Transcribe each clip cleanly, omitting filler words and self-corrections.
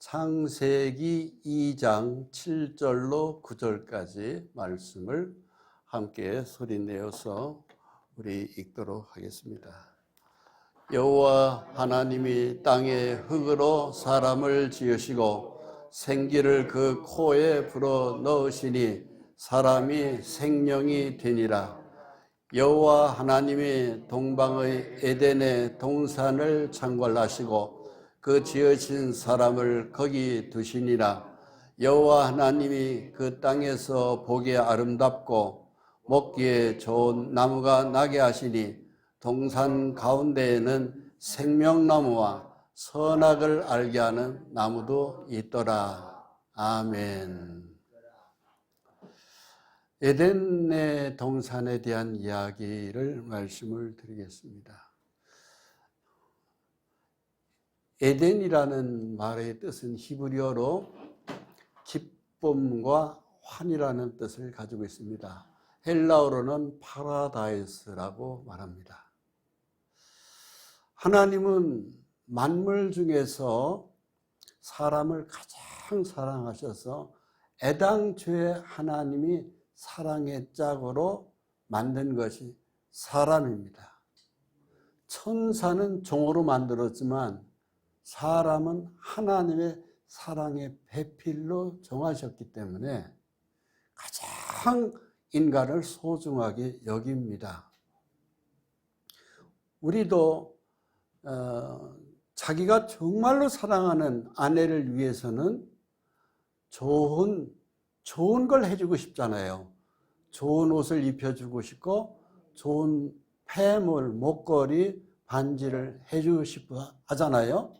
창세기 2장 7절로 9절까지 말씀을 함께 소리내어서 우리 읽도록 하겠습니다. 여호와 하나님이 땅에 흙으로 사람을 지으시고 생기를 그 코에 불어 넣으시니 사람이 생명이 되니라. 여호와 하나님이 동방의 에덴의 동산을 창궐하시고 그 지으신 사람을 거기 두시니라. 여호와 하나님이 그 땅에서 보기에 아름답고 먹기에 좋은 나무가 나게 하시니 동산 가운데에는 생명나무와 선악을 알게 하는 나무도 있더라. 아멘. 에덴의 동산에 대한 이야기를 말씀을 드리겠습니다. 에덴이라는 말의 뜻은 히브리어로 기쁨과 환이라는 뜻을 가지고 있습니다. 헬라어로는 파라다이스라고 말합니다. 하나님은 만물 중에서 사람을 가장 사랑하셔서 애당초에 하나님이 사랑의 짝으로 만든 것이 사람입니다. 천사는 종으로 만들었지만 사람은 하나님의 사랑의 배필로 정하셨기 때문에 가장 인간을 소중하게 여깁니다. 우리도 자기가 정말로 사랑하는 아내를 위해서는 좋은 걸 해주고 싶잖아요. 좋은 옷을 입혀주고 싶고 좋은 폐물, 목걸이, 반지를 해주고 싶어 하잖아요.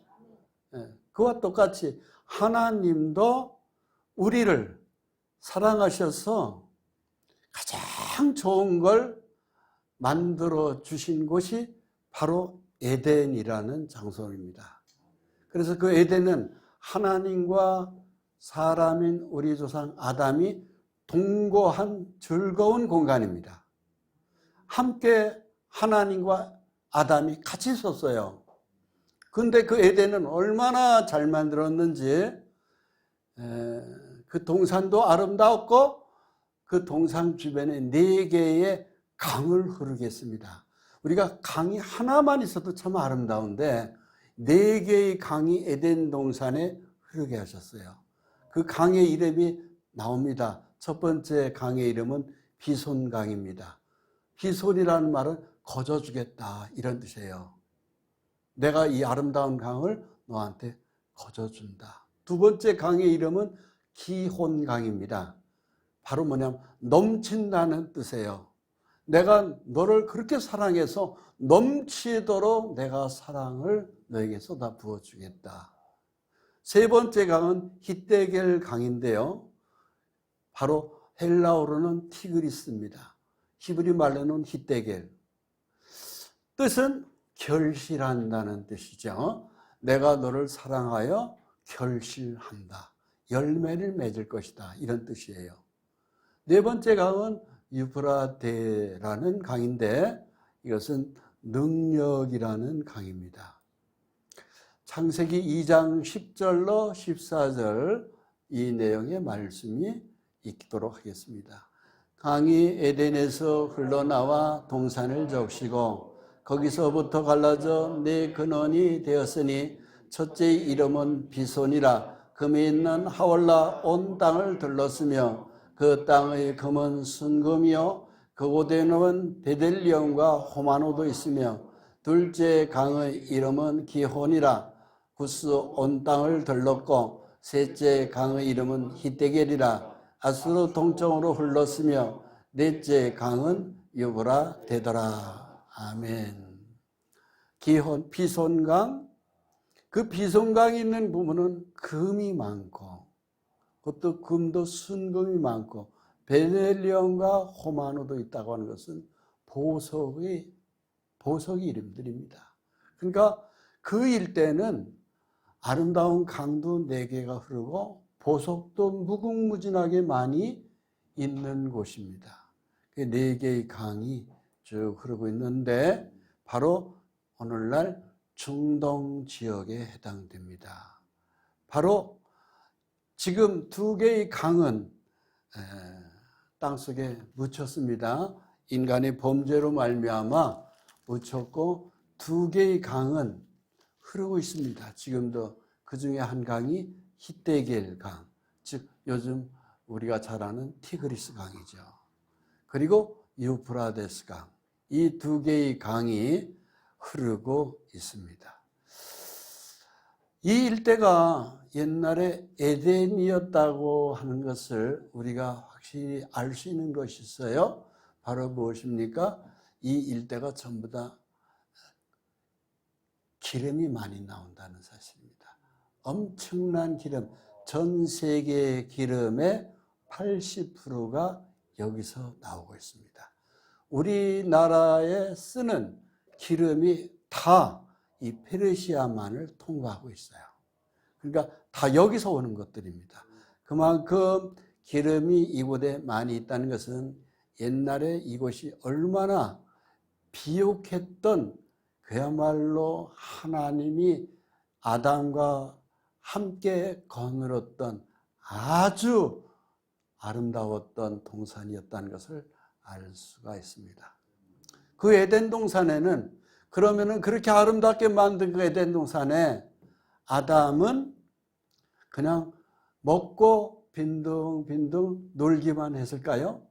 그와 똑같이 하나님도 우리를 사랑하셔서 가장 좋은 걸 만들어 주신 곳이 바로 에덴이라는 장소입니다. 그래서 그 에덴은 하나님과 사람인 우리 조상 아담이 동거한 즐거운 공간입니다. 함께 하나님과 아담이 같이 있었어요. 근데 그 에덴은 얼마나 잘 만들었는지, 그 동산도 아름다웠고 그 동산 주변에 4개의 강을 흐르게 했습니다. 우리가 강이 하나만 있어도 참 아름다운데 4개의 강이 에덴 동산에 흐르게 하셨어요. 그 강의 이름이 나옵니다. 첫 번째 강의 이름은 비손강입니다. 비손이라는 말은 거저주겠다 이런 뜻이에요. 내가 이 아름다운 강을 너한테 거저준다. 두 번째 강의 이름은 기혼강입니다. 바로 뭐냐면 넘친다는 뜻이에요. 내가 너를 그렇게 사랑해서 넘치도록 내가 사랑을 너에게 쏟아 부어주겠다. 세 번째 강은 히데겔 강인데요. 바로 헬라어로는 티그리스입니다. 히브리 말로는 히데겔. 뜻은 결실한다는 뜻이죠. 내가 너를 사랑하여 결실한다. 열매를 맺을 것이다. 이런 뜻이에요. 네 번째 강은 유브라데라는 강인데 이것은 능력이라는 강입니다. 창세기 2장 10절로 14절 이 내용의 말씀이 읽도록 하겠습니다. 강이 에덴에서 흘러나와 동산을 적시고 거기서부터 갈라져 4 근원이 되었으니 첫째의 이름은 비손이라. 금이 있는 하월라 온 땅을 둘렀으며 그 땅의 금은 순금이요 그곳에는 베델리엄과 호마노도 있으며 둘째 강의 이름은 기혼이라. 구스 온 땅을 둘렀고 셋째 강의 이름은 히데겔이라. 아수르 동쪽으로 흘렀으며 넷째 강은 유브라 되더라. 아멘. 기혼, 비손강. 그 비손강이 있는 부분은 금이 많고 그것도 금도 순금이 많고 베델리엄과 호마노도 있다고 하는 것은 보석의 이름들입니다. 그러니까 그 일대는 아름다운 강도 4개가 흐르고 보석도 무궁무진하게 많이 있는 곳입니다. 그 4개의 강이 쭉 흐르고 있는데 바로 오늘날 중동 지역에 해당됩니다. 바로 지금 두 개의 강은 땅속에 묻혔습니다. 인간의 범죄로 말미암아 묻혔고 두 개의 강은 흐르고 있습니다. 지금도 그 중에 한 강이 히데겔 강, 즉 요즘 우리가 잘 아는 티그리스 강이죠. 그리고 유프라데스 강, 이 두 개의 강이 흐르고 있습니다. 이 일대가 옛날에 에덴이었다고 하는 것을 우리가 확실히 알 수 있는 것이 있어요. 바로 무엇입니까? 이 일대가 전부 다 기름이 많이 나온다는 사실입니다. 엄청난 기름, 전 세계의 기름의 80%가 여기서 나오고 있습니다. 우리나라에 쓰는 기름이 다 이 페르시아만을 통과하고 있어요. 그러니까 다 여기서 오는 것들입니다. 그만큼 기름이 이곳에 많이 있다는 것은 옛날에 이곳이 얼마나 비옥했던, 그야말로 하나님이 아담과 함께 거느렸던 아주 아름다웠던 동산이었다는 것을 알 수가 있습니다. 그 에덴 동산에는, 그러면은 그렇게 아름답게 만든 그 에덴 동산에 아담은 그냥 먹고 빈둥빈둥 놀기만 했을까요?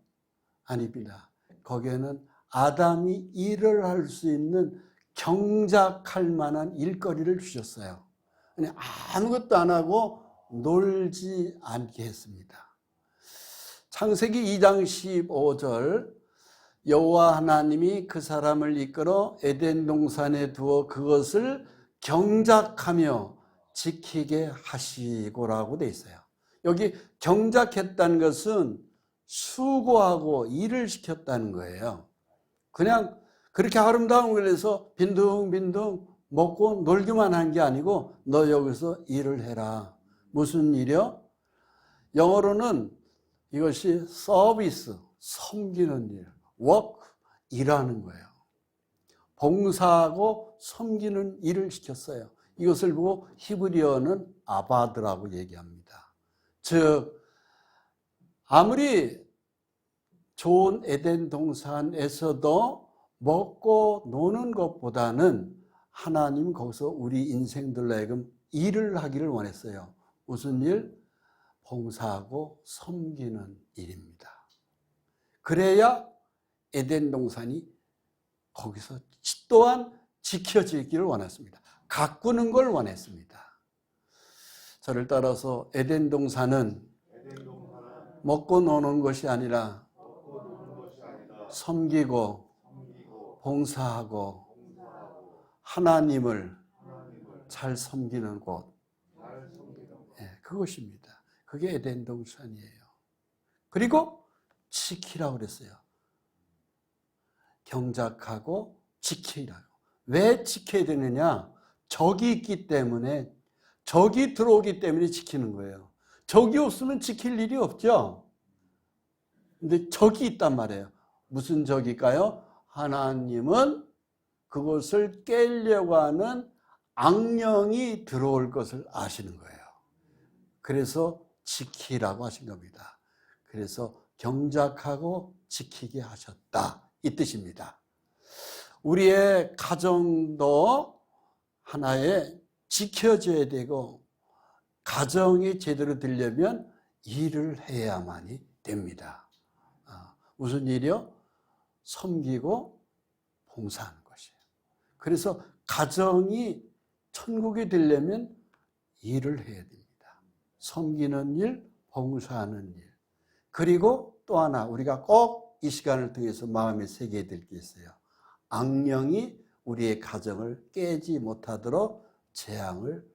아닙니다. 거기에는 아담이 일을 할 수 있는 경작할 만한 일거리를 주셨어요. 그냥 아무것도 안 하고 놀지 않게 했습니다. 창세기 2장 15절, 여호와 하나님이 그 사람을 이끌어 에덴 동산에 두어 그것을 경작하며 지키게 하시고라고 돼 있어요. 여기 경작했다는 것은 수고하고 일을 시켰다는 거예요. 그냥 그렇게 아름다운 곳에서 빈둥빈둥 먹고 놀기만 한 게 아니고 너 여기서 일을 해라. 무슨 일이요? 영어로는 이것이 서비스, 섬기는 일, work, 일하는 거예요. 봉사하고 섬기는 일을 시켰어요. 이것을 보고 히브리어는 아바드라고 얘기합니다. 즉 아무리 좋은 에덴 동산에서도 먹고 노는 것보다는 하나님 거기서 우리 인생들로 하여금 일을 하기를 원했어요. 무슨 일? 봉사하고 섬기는 일입니다. 그래야 에덴 동산이 거기서 또한 지켜지기를 원했습니다. 가꾸는 걸 원했습니다. 저를 따라서 에덴 동산은 먹고 노는 것이 아니라 섬기고 봉사하고 하나님을 잘 섬기는 곳, 그것입니다. 그게 에덴 동산이에요. 그리고 지키라고 그랬어요. 경작하고 지키라고. 왜 지켜야 되느냐? 적이 있기 때문에, 적이 들어오기 때문에 지키는 거예요. 적이 없으면 지킬 일이 없죠. 근데 적이 있단 말이에요. 무슨 적일까요? 하나님은 그것을 깨려고 하는 악령이 들어올 것을 아시는 거예요. 그래서 지키라고 하신 겁니다. 그래서 경작하고 지키게 하셨다, 이 뜻입니다. 우리의 가정도 하나의 지켜져야 되고, 가정이 제대로 되려면 일을 해야만이 됩니다. 무슨 일이요? 섬기고 봉사하는 것이에요. 그래서 가정이 천국이 되려면 일을 해야 됩니다. 섬기는 일, 봉사하는 일. 그리고 또 하나 우리가 꼭 이 시간을 통해서 마음에 새겨야 될 게 있어요. 악령이 우리의 가정을 깨지 못하도록 재앙을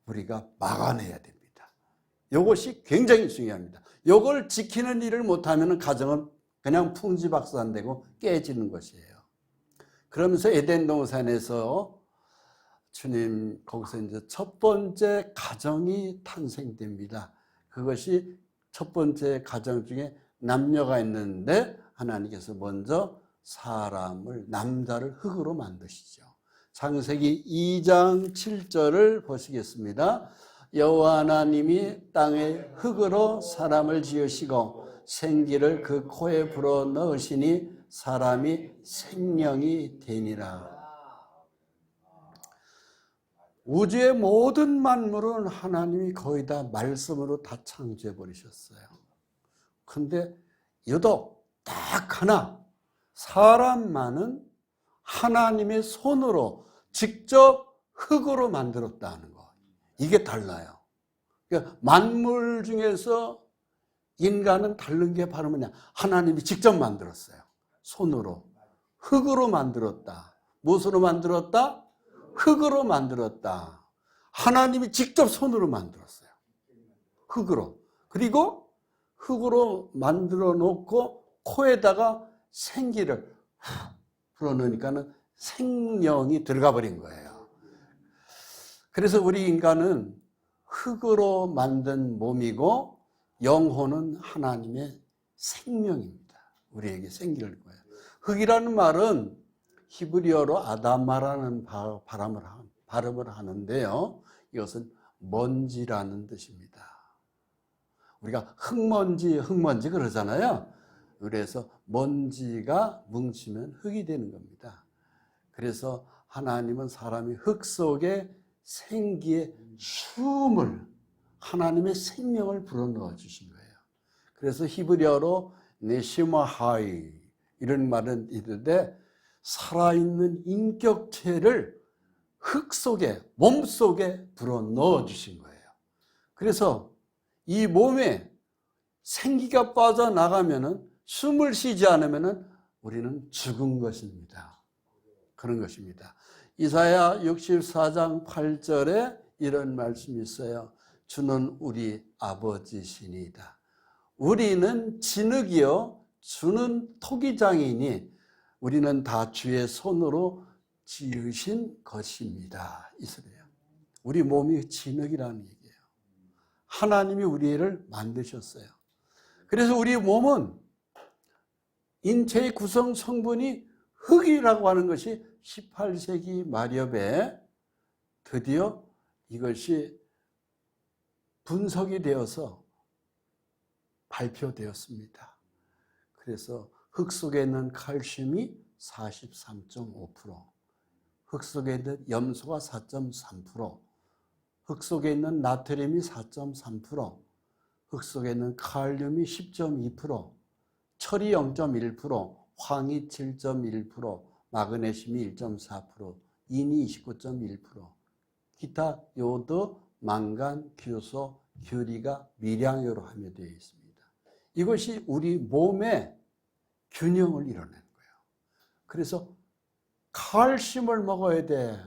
우리가 막아내야 됩니다. 이것이 굉장히 중요합니다. 이걸 지키는 일을 못하면 가정은 그냥 풍지박산되고 깨지는 것이에요. 그러면서 에덴 동산에서 주님 거기서 이제 첫 번째 가정이 탄생됩니다. 그것이 첫 번째 가정 중에 남녀가 있는데 하나님께서 먼저 사람을, 남자를 흙으로 만드시죠. 창세기 2장 7절을 보시겠습니다. 여호와 하나님이 땅에 흙으로 사람을 지으시고 생기를 그 코에 불어 넣으시니 사람이 생명이 되니라. 우주의 모든 만물은 하나님이 거의 다 말씀으로 다 창조해 버리셨어요. 근데 유독 딱 하나, 사람만은 하나님의 손으로 직접 흙으로 만들었다는 거. 이게 달라요. 그러니까 만물 중에서 인간은 다른 게 바로 뭐냐? 하나님이 직접 만들었어요. 손으로. 흙으로 만들었다. 무엇으로 만들었다? 흙으로 만들었다. 하나님이 직접 손으로 만들었어요. 흙으로. 그리고 흙으로 만들어 놓고 코에다가 생기를 불어넣으니까는 생명이 들어가 버린 거예요. 그래서 우리 인간은 흙으로 만든 몸이고 영혼은 하나님의 생명입니다. 우리에게 생기를 거예요. 흙이라는 말은 히브리어로 아다마라는 발음을 하는데요. 이것은 먼지라는 뜻입니다. 우리가 흙먼지 그러잖아요. 그래서 먼지가 뭉치면 흙이 되는 겁니다. 그래서 하나님은 사람이 흙 속에 생기의 숨을, 하나님의 생명을 불어넣어 주신 거예요. 그래서 히브리어로 네시마하이 이런 말은 있는데 살아있는 인격체를 흙 속에, 몸 속에 불어넣어 주신 거예요. 그래서 이 몸에 생기가 빠져나가면은, 숨을 쉬지 않으면은 우리는 죽은 것입니다. 그런 것입니다. 이사야 64장 8절에 이런 말씀이 있어요. 주는 우리 아버지시니이다. 우리는 진흙이요 주는 토기장이니 우리는 다 주의 손으로 지으신 것입니다. 이 소리예요. 우리 몸이 진흙이라는 얘기예요. 하나님이 우리를 만드셨어요. 그래서 우리 몸은 인체의 구성 성분이 흙이라고 하는 것이 18세기 말엽에 드디어 이것이 분석이 되어서 발표되었습니다. 그래서 흙 속에 있는 칼슘이 43.5%, 흙 속에 있는 염소가 4.3%, 흙 속에 있는 나트륨이 4.3%, 흙 속에 있는 칼륨이 10.2%, 철이 0.1%, 황이 7.1%, 마그네슘이 1.4%, 인이 29.1%, 기타 요드, 망간, 규소, 규리가 미량으로 함유되어 있습니다. 이것이 우리 몸의 균형을 이뤄내는 거예요. 그래서 칼슘을 먹어야 돼.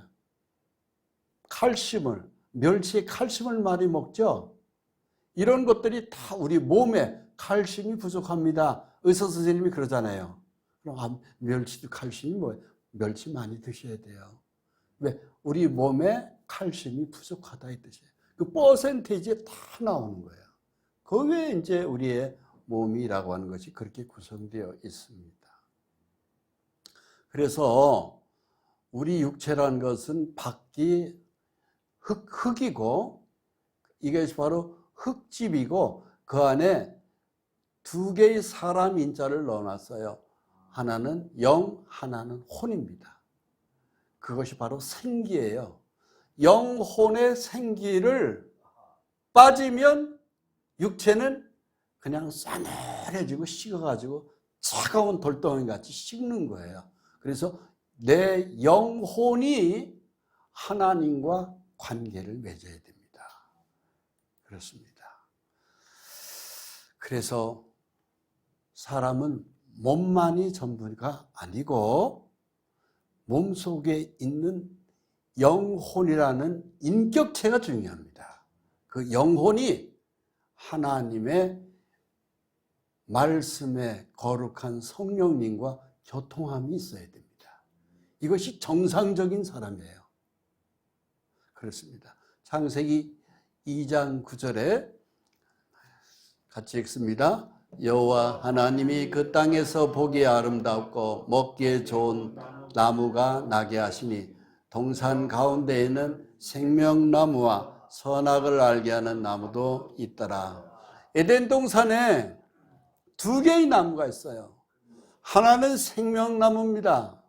칼슘을, 멸치에 칼슘을 많이 먹죠. 이런 것들이 다 우리 몸에 칼슘이 부족합니다. 의사 선생님이 그러잖아요. 그럼 멸치도 칼슘이 뭐예요? 멸치 많이 드셔야 돼요. 왜? 우리 몸에 칼슘이 부족하다 이 뜻이에요. 그 퍼센테이지에 다 나오는 거예요. 그게 이제 우리의 몸이라고 하는 것이 그렇게 구성되어 있습니다. 그래서 우리 육체라는 것은 밖이 흙이고 이것이 바로 흙집이고 그 안에 두 개의 사람 인자를 넣어놨어요. 하나는 영, 하나는 혼입니다. 그것이 바로 생기예요. 영혼의 생기를 빠지면 육체는 그냥 싸늘해지고 식어가지고 차가운 돌덩이 같이 식는 거예요. 그래서 내 영혼이 하나님과 관계를 맺어야 됩니다. 그렇습니다. 그래서 사람은 몸만이 전부가 아니고 몸속에 있는 영혼이라는 인격체가 중요합니다. 그 영혼이 하나님의 말씀에 거룩한 성령님과 교통함이 있어야 됩니다. 이것이 정상적인 사람이에요. 그렇습니다. 창세기 2장 9절에 같이 읽습니다. 여호와 하나님이 그 땅에서 보기에 아름답고 먹기에 좋은 나무가 나게 하시니 동산 가운데에는 생명나무와 선악을 알게 하는 나무도 있더라. 에덴 동산에 두 개의 나무가 있어요. 하나는 생명나무입니다.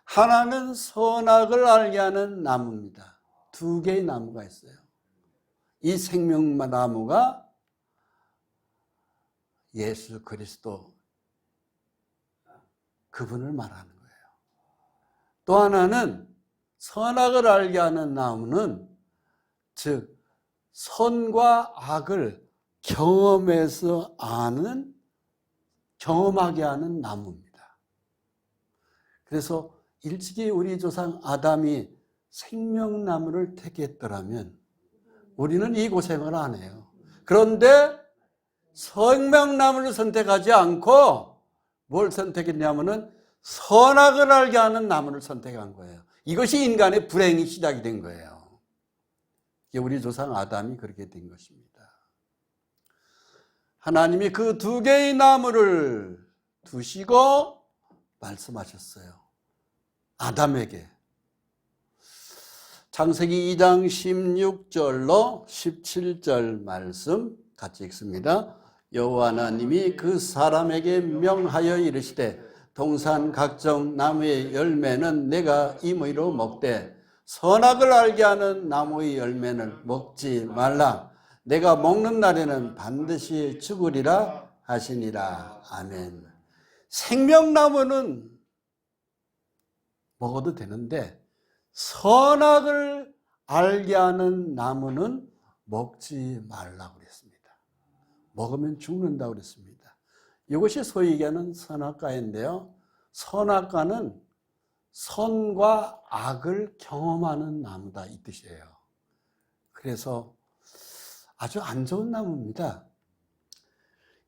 하나는 선악을 알게 하는 나무입니다. 두 개의 나무가 있어요. 이 생명나무가 예수 그리스도, 그분을 말하는 거예요. 또 하나는 선악을 알게 하는 나무는, 즉 선과 악을 경험해서 경험하게 하는 나무입니다. 그래서 일찍이 우리 조상 아담이 생명나무를 택했더라면 우리는 이 고생을 안 해요. 그런데 생명나무를 선택하지 않고 뭘 선택했냐면은 선악을 알게 하는 나무를 선택한 거예요. 이것이 인간의 불행이 시작이 된 거예요. 우리 조상 아담이 그렇게 된 것입니다. 하나님이 그 두 개의 나무를 두시고 말씀하셨어요. 아담에게. 창세기 2장 16절로 17절 말씀 같이 읽습니다. 여호와 하나님이 그 사람에게 명하여 이르시되 동산 각종 나무의 열매는 내가 임의로 먹되 선악을 알게 하는 나무의 열매는 먹지 말라. 내가 먹는 날에는 반드시 죽으리라 하시니라. 아멘. 생명나무는 먹어도 되는데 선악을 알게 하는 나무는 먹지 말라고 그랬습니다. 먹으면 죽는다고 그랬습니다. 이것이 소위 얘기하는 선악과인데요. 선악과는 선과 악을 경험하는 나무다, 이 뜻이에요. 그래서 아주 안 좋은 나무입니다.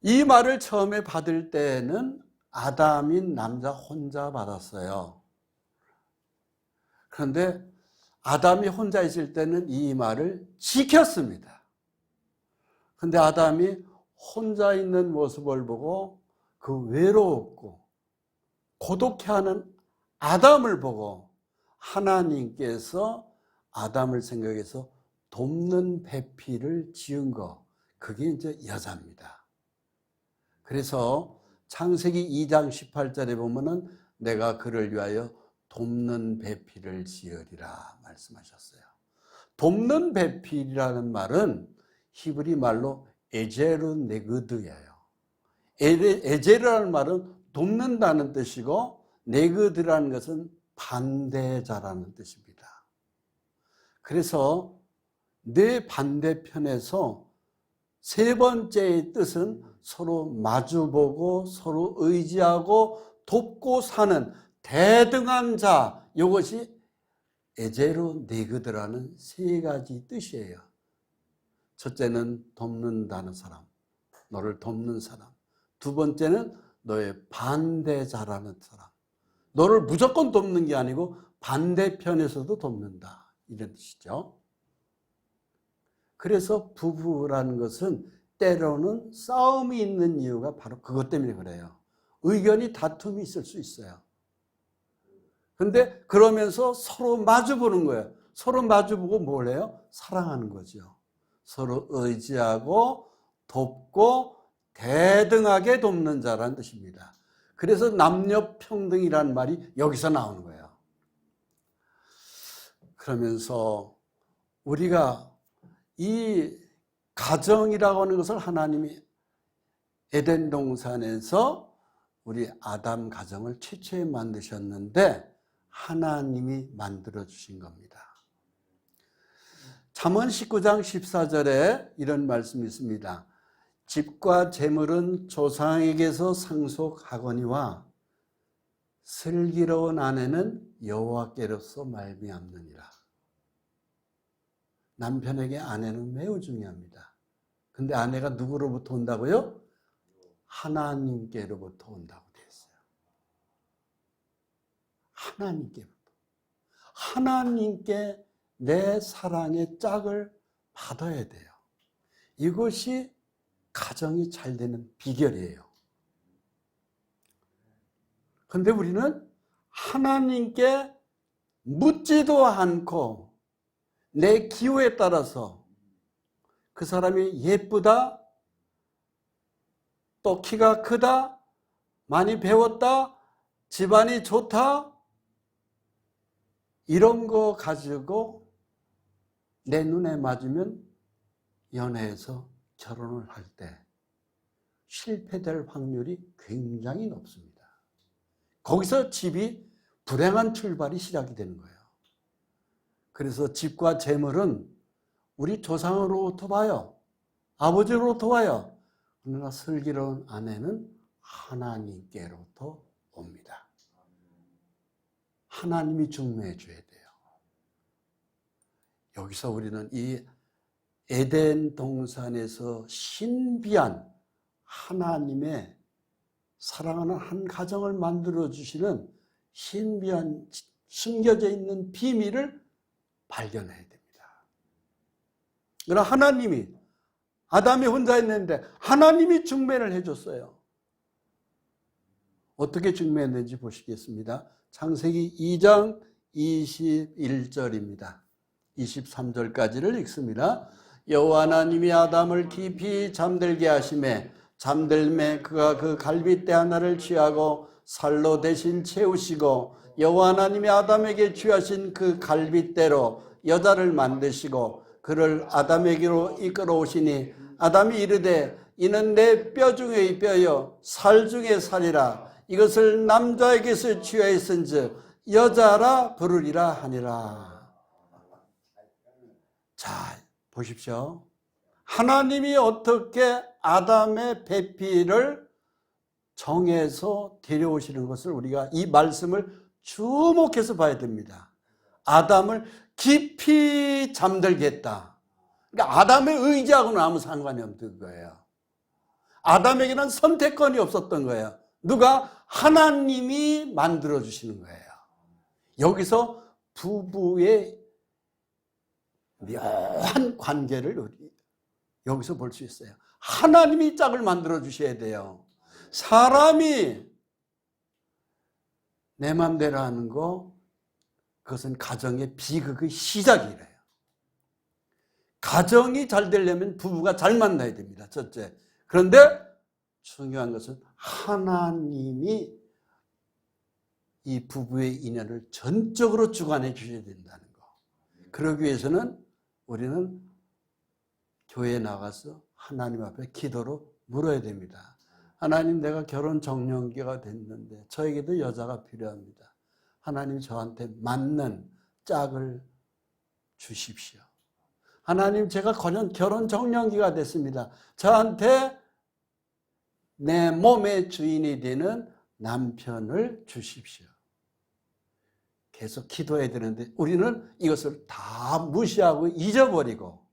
이 말을 처음에 받을 때는 아담인 남자 혼자 받았어요. 그런데 아담이 혼자 있을 때는 이 말을 지켰습니다. 그런데 아담이 혼자 있는 모습을 보고 그 외로웠고 고독해하는 아담을 보고 하나님께서 아담을 생각해서 돕는 배필을 지은 거, 그게 이제 여자입니다. 그래서 창세기 2장 18절에 보면은 내가 그를 위하여 돕는 배필을 지으리라 말씀하셨어요. 돕는 배필이라는 말은 히브리 말로 에제르 네그드예요. 에제르라는 말은 돕는다는 뜻이고 네그드라는 것은 반대자라는 뜻입니다. 그래서 내 반대편에서 세 번째의 뜻은 서로 마주보고 서로 의지하고 돕고 사는 대등한 자, 이것이 에제르 네그드라는 세 가지 뜻이에요. 첫째는 돕는다는 사람, 너를 돕는 사람. 두 번째는 너의 반대자라는 사람, 너를 무조건 돕는 게 아니고 반대편에서도 돕는다, 이런 뜻이죠. 그래서 부부라는 것은 때로는 싸움이 있는 이유가 바로 그것 때문에 그래요. 의견이 다툼이 있을 수 있어요. 그런데 그러면서 서로 마주보는 거예요. 서로 마주보고 뭘 해요? 사랑하는 거죠. 서로 의지하고 돕고 대등하게 돕는 자라는 뜻입니다. 그래서 남녀 평등이라는 말이 여기서 나오는 거예요. 그러면서 우리가 이 가정이라고 하는 것을 하나님이 에덴 동산에서 우리 아담 가정을 최초에 만드셨는데 하나님이 만들어 주신 겁니다. 잠언 19장 14절에 이런 말씀이 있습니다. 집과 재물은 조상에게서 상속하거니와 슬기로운 아내는 여호와께로서 말미암느니라. 남편에게 아내는 매우 중요합니다. 근데 아내가 누구로부터 온다고요? 하나님께로부터 온다고 되어 있어요. 하나님께로부터. 하나님께 내 사랑의 짝을 받아야 돼요. 이것이 가정이 잘 되는 비결이에요. 그런데 우리는 하나님께 묻지도 않고 내 기호에 따라서 그 사람이 예쁘다, 또 키가 크다, 많이 배웠다, 집안이 좋다, 이런 거 가지고 내 눈에 맞으면 연애에서 결혼을 할 때 실패될 확률이 굉장히 높습니다. 거기서 집이 불행한 출발이 시작이 되는 거예요. 그래서 집과 재물은 우리 조상으로부터 봐요. 아버지로부터 와요. 그러나 슬기로운 아내는 하나님께로부터 옵니다. 하나님이 중매해 줘야 돼요. 여기서 우리는 이 에덴 동산에서 신비한 하나님의 사랑하는 한 가정을 만들어 주시는 신비한 숨겨져 있는 비밀을 발견해야 됩니다. 그러나 하나님이 아담이 혼자 있는데 하나님이 중매를 해줬어요. 어떻게 중매했는지 보시겠습니다. 창세기 2장 21절입니다. 23절까지를 읽습니다. 여호와 하나님이 아담을 깊이 잠들게 하시매 잠들매 그가 그 갈빗대 하나를 취하고 살로 대신 채우시고 여호와 하나님이 아담에게 취하신 그 갈빗대로 여자를 만드시고 그를 아담에게로 이끌어 오시니 아담이 이르되 이는 내 뼈 중의 뼈요 살 중의 살이라 이것을 남자에게서 취하였은즉 여자라 부르리라 하니라. 자, 보십시오. 하나님이 어떻게 아담의 배필을 정해서 데려오시는 것을 우리가 이 말씀을 주목해서 봐야 됩니다. 아담을 깊이 잠들게 했다. 그러니까 아담의 의지하고는 아무 상관이 없는 거예요. 아담에게는 선택권이 없었던 거예요. 누가? 하나님이 만들어주시는 거예요. 여기서 부부의 묘한 관계를 우리 여기서 볼 수 있어요. 하나님이 짝을 만들어 주셔야 돼요. 사람이 내 맘대로 하는 거, 그것은 가정의 비극의 시작이래요. 가정이 잘 되려면 부부가 잘 만나야 됩니다. 첫째. 그런데 중요한 것은 하나님이 이 부부의 인연을 전적으로 주관해 주셔야 된다는 거. 그러기 위해서는 우리는 교회에 나가서 하나님 앞에 기도로 물어야 됩니다. 하나님, 내가 결혼 적령기가 됐는데 저에게도 여자가 필요합니다. 하나님, 저한테 맞는 짝을 주십시오. 하나님, 제가 결혼 적령기가 됐습니다. 저한테 내 몸의 주인이 되는 남편을 주십시오. 계속 기도해야 되는데 우리는 이것을 다 무시하고 잊어버리고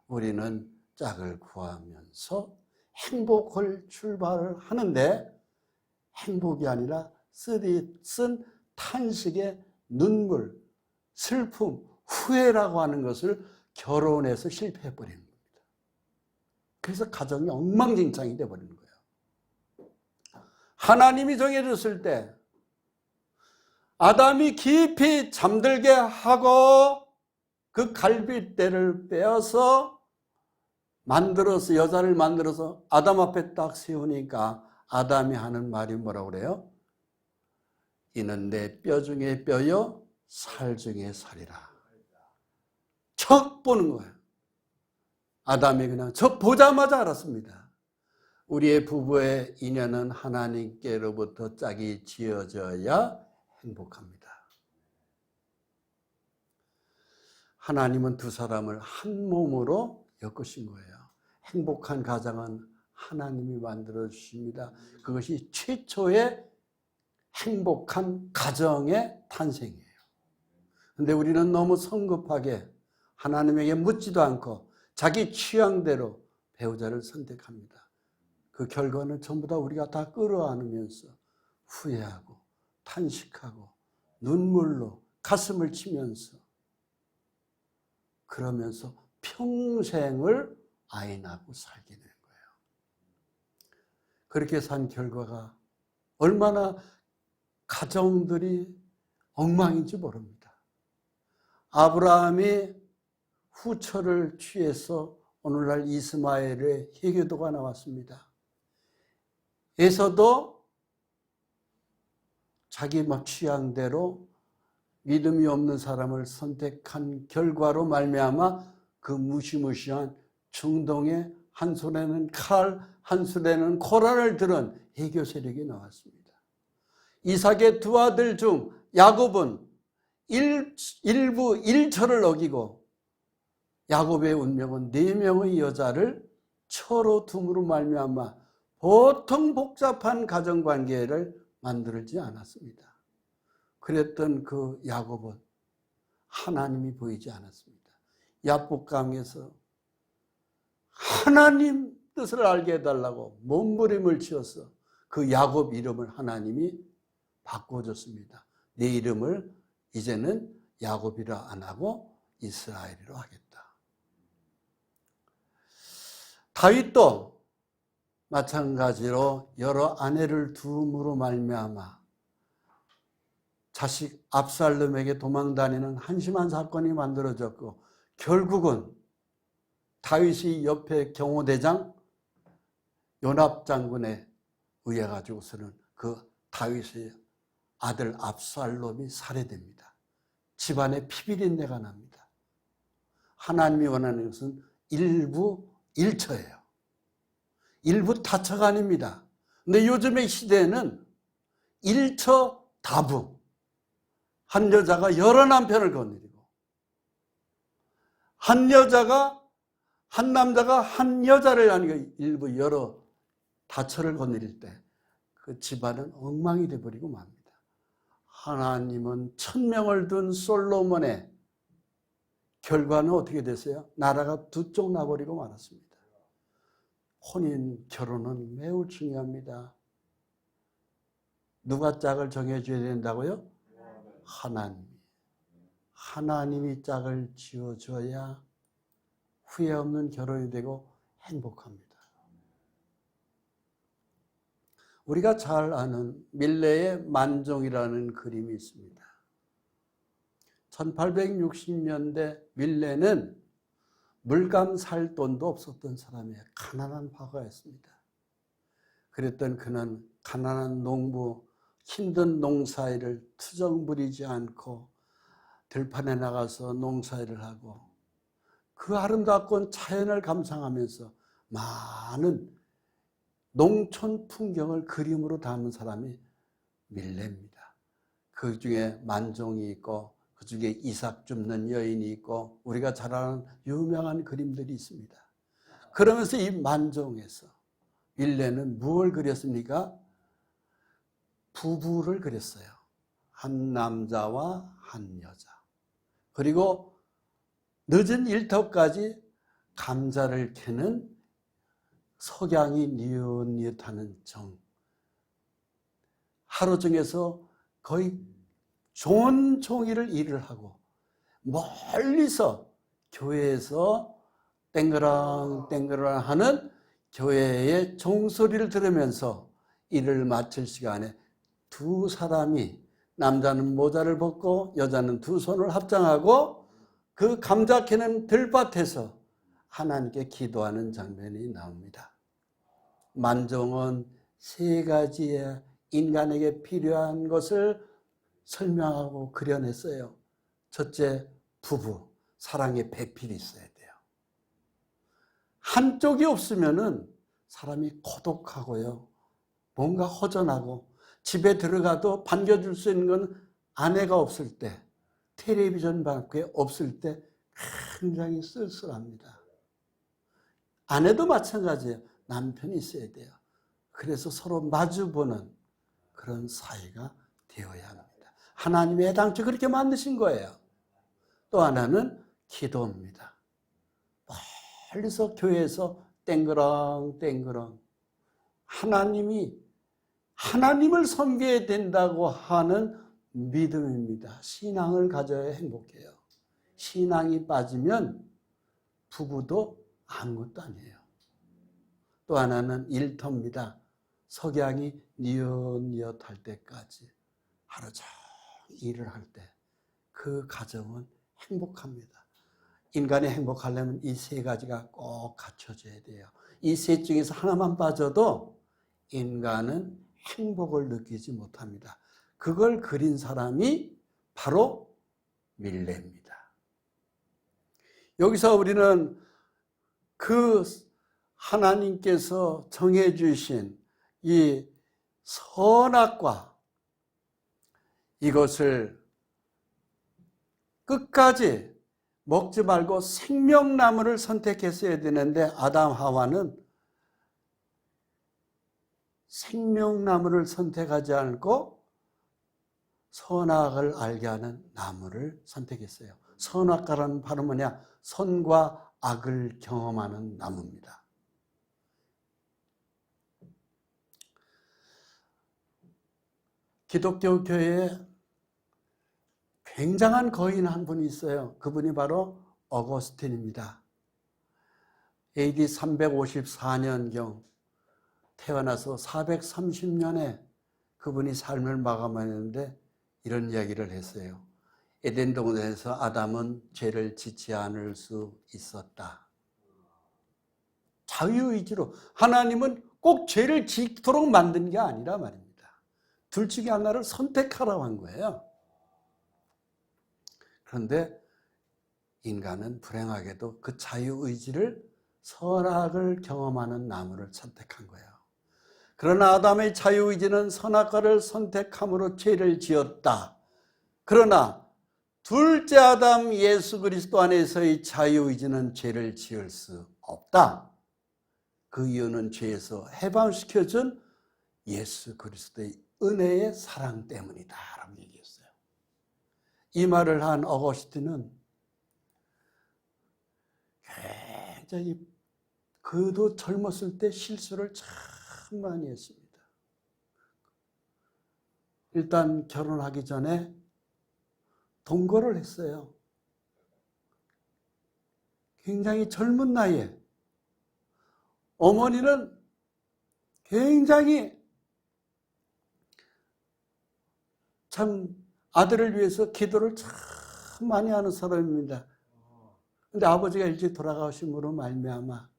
우리는 짝을 구하면서 행복을 출발을 하는데 행복이 아니라 쓴 탄식의 눈물, 슬픔, 후회라고 하는 것을 결혼해서 실패해버리는 겁니다. 그래서 가정이 엉망진창이 되어버리는 거예요. 하나님이 정해줬을 때 아담이 깊이 잠들게 하고 그 갈빗대를 빼어서 만들어서 여자를 만들어서 아담 앞에 딱 세우니까 아담이 하는 말이 뭐라고 그래요? 이는 내 뼈 중에 뼈요 살 중에 살이라. 척 보는 거예요. 아담이 그냥 척 보자마자 알았습니다. 우리의 부부의 인연은 하나님께로부터 짝이 지어져야 행복합니다. 하나님은 두 사람을 한 몸으로 엮으신 거예요. 행복한 가정은 하나님이 만들어 주십니다. 그것이 최초의 행복한 가정의 탄생이에요. 그런데 우리는 너무 성급하게 하나님에게 묻지도 않고 자기 취향대로 배우자를 선택합니다. 그 결과는 전부 다 우리가 다 끌어안으면서 후회하고 탄식하고 눈물로 가슴을 치면서 그러면서 평생을 아이 낳고 살게 되는 거예요. 그렇게 산 결과가 얼마나 가정들이 엉망인지 모릅니다. 아브라함이 후처를 취해서 오늘날 이스마엘의 해교도가 나왔습니다. 에서도 자기 취향대로 믿음이 없는 사람을 선택한 결과로 말미암아 그 무시무시한 중동의 한 손에는 칼, 한 손에는 코란을 들은 해교 세력이 나왔습니다. 이삭의 두 아들 중 야곱은 일부 일처를 어기고 야곱의 운명은 4명의 여자를 처로 둠으로 말미암아 보통 복잡한 가정관계를 만들지 않았습니다. 그랬던 그 야곱은 하나님이 보이지 않았습니다. 야복강에서 하나님 뜻을 알게 해달라고 몸부림을 치어서 그 야곱 이름을 하나님이 바꿔줬습니다. 내 이름을 이제는 야곱이라 안 하고 이스라엘이라 하겠다. 다윗도 마찬가지로 여러 아내를 두음으로 말미암아 자식 압살롬에게 도망다니는 한심한 사건이 만들어졌고 결국은 다윗이 옆에 경호대장 요압 장군에 의해 가지고서는 그 다윗의 아들 압살롬이 살해됩니다. 집안에 피비린내가 납니다. 하나님이 원하는 것은 일부 일처예요. 일부 다처가 아닙니다. 근데 요즘의 시대에는 일처 다부, 한 여자가 여러 남편을 거느리고 한 남자가 한 여자를 아니고 일부 여러 다처를 거느릴 때 그 집안은 엉망이 되어버리고 맙니다. 하나님은 1000명을 둔 솔로몬의 결과는 어떻게 됐어요? 나라가 두 쪽 나버리고 말았습니다. 혼인, 결혼은 매우 중요합니다. 누가 짝을 정해줘야 된다고요? 하나님이 짝을 지어줘야 후회 없는 결혼이 되고 행복합니다. 우리가 잘 아는 밀레의 만종이라는 그림이 있습니다. 1860년대 밀레는 물감 살 돈도 없었던 사람이에요. 가난한 화가였습니다. 그랬던 그는 가난한 농부, 힘든 농사일을 투정 부리지 않고 들판에 나가서 농사일을 하고 그 아름답고 자연을 감상하면서 많은 농촌 풍경을 그림으로 담은 사람이 밀레입니다. 그 중에 만종이 있고 그 중에 이삭 줍는 여인이 있고 우리가 잘 아는 유명한 그림들이 있습니다. 그러면서 이 만종에서 밀레는 무엇을 그렸습니까? 부부를 그렸어요. 한 남자와 한 여자. 그리고 늦은 일터까지 감자를 캐는 석양이 뉘엿뉘엿하는 정. 하루 중에서 거의 종일을 일을 하고 멀리서 교회에서 땡그랑 하는 교회의 종소리를 들으면서 일을 마칠 시간에 두 사람이 남자는 모자를 벗고 여자는 두 손을 합장하고 그 감자 캐는 들밭에서 하나님께 기도하는 장면이 나옵니다. 만종은 3가지의 인간에게 필요한 것을 설명하고 그려냈어요. 첫째, 부부, 사랑의 배필이 있어야 돼요. 한쪽이 없으면은 사람이 고독하고요. 뭔가 허전하고 집에 들어가도 반겨줄 수 있는 건 아내가 없을 때, 텔레비전밖에 없을 때 굉장히 쓸쓸합니다. 아내도 마찬가지예요. 남편이 있어야 돼요. 그래서 서로 마주보는 그런 사이가 되어야 합니다. 하나님이 애당초 그렇게 만드신 거예요. 또 하나는 기도입니다. 멀리서 교회에서 땡그랑 하나님을 섬겨야 된다고 하는 믿음입니다. 신앙을 가져야 행복해요. 신앙이 빠지면 부부도 아무것도 아니에요. 또 하나는 일터입니다. 석양이 뉘엿뉘엿할 때까지 하루 종일 일을 할 때 그 가정은 행복합니다. 인간이 행복하려면 이 세 가지가 꼭 갖춰져야 돼요. 이 셋 중에서 하나만 빠져도 인간은 행복을 느끼지 못합니다. 그걸 그린 사람이 바로 밀레입니다. 여기서 우리는 그 하나님께서 정해주신 이 선악과 이것을 끝까지 먹지 말고 생명나무를 선택했어야 되는데 아담 하와는 생명나무를 선택하지 않고 선악을 알게 하는 나무를 선택했어요. 선악과라는 바로 뭐냐? 선과 악을 경험하는 나무입니다. 기독교 교회에 굉장한 거인 한 분이 있어요. 그분이 바로 어거스틴입니다. AD 354년경 태어나서 430년에 그분이 삶을 마감했는데 이런 이야기를 했어요. 에덴 동산에서 아담은 죄를 짓지 않을 수 있었다. 자유의지로. 하나님은 꼭 죄를 짓도록 만든 게 아니라 말입니다. 둘 중에 하나를 선택하라고 한 거예요. 그런데 인간은 불행하게도 그 자유의지를 선악을 경험하는 나무를 선택한 거예요. 그러나 아담의 자유의지는 선악과를 선택함으로 죄를 지었다. 그러나 둘째 아담 예수 그리스도 안에서의 자유의지는 죄를 지을 수 없다. 그 이유는 죄에서 해방시켜준 예수 그리스도의 은혜의 사랑 때문이다 라고 얘기했어요. 이 말을 한 어거스틴은 굉장히 그도 젊었을 때 실수를 참 많이 했습니다. 일단 결혼하기 전에 동거를 했어요. 굉장히 젊은 나이에. 어머니는 굉장히 참 아들을 위해서 기도를 참 많이 하는 사람입니다. 근데 아버지가 일찍 돌아가심으로 말미암아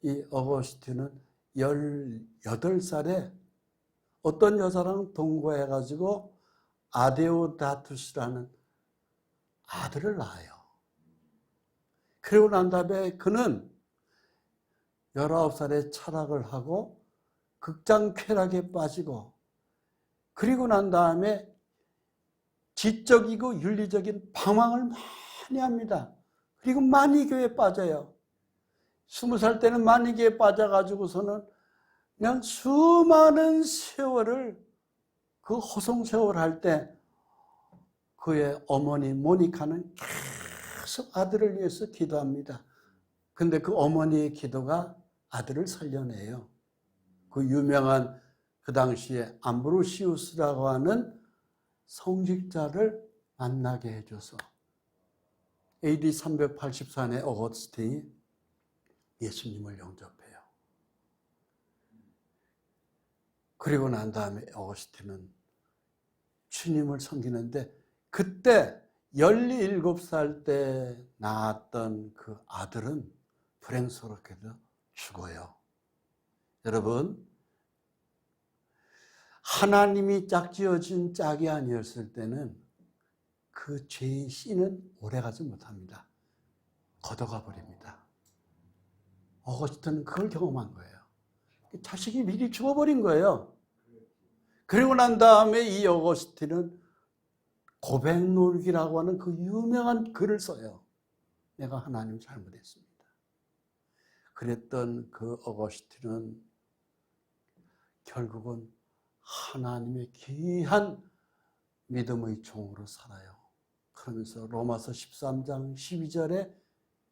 이 어거스틴은 18살에 어떤 여자랑 동거해가지고 아데오다투스라는 아들을 낳아요. 그리고 난 다음에 그는 19살에 철학을 하고 극장 쾌락에 빠지고 그리고 난 다음에 지적이고 윤리적인 방황을 많이 합니다. 그리고 만이교에 빠져요. 20살 때는 만이교에 빠져가지고서는 그냥 수많은 세월을 그 호송세월 할 때 그의 어머니 모니카는 계속 아들을 위해서 기도합니다. 근데 그 어머니의 기도가 아들을 살려내요. 그 유명한 그 당시에 암브로시우스라고 하는 성직자를 만나게 해줘서 AD 384년에 어거스틴이 예수님을 영접해요. 그리고 난 다음에 어거스틴은 주님을 섬기는데 그때 17살 때 낳았던 그 아들은 불행스럽게도 죽어요. 여러분, 하나님이 짝지어진 짝이 아니었을 때는 그 죄의 씨는 오래가지 못합니다. 걷어가 버립니다. 어거스틴은 그걸 경험한 거예요. 자식이 미리 죽어버린 거예요. 그리고 난 다음에 이 어거스틴은 고백록이라고 하는 그 유명한 글을 써요. 내가 하나님 잘못했습니다. 그랬던 그 어거스틴은 결국은 하나님의 귀한 믿음의 종으로 살아요. 그러면서 로마서 13장 12절에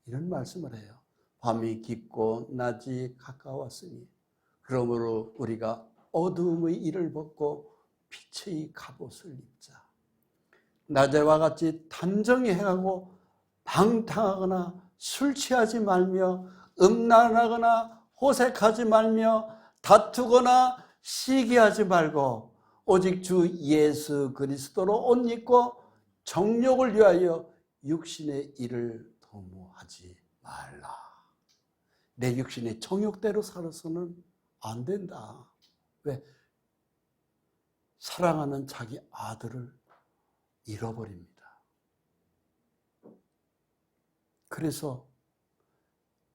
이런 말씀을 해요. 밤이 깊고 낮이 가까웠으니 그러므로 우리가 어두움의 일을 벗고 빛의 갑옷을 입자. 낮에와 같이 단정히 행하고 방탕하거나 술 취하지 말며 음란하거나 호색하지 말며 다투거나 시기하지 말고 오직 주 예수 그리스도로 옷 입고 정욕을 위하여 육신의 일을 도모하지 말라. 내 육신의 정욕대로 살아서는 안 된다. 왜? 사랑하는 자기 아들을 잃어버립니다. 그래서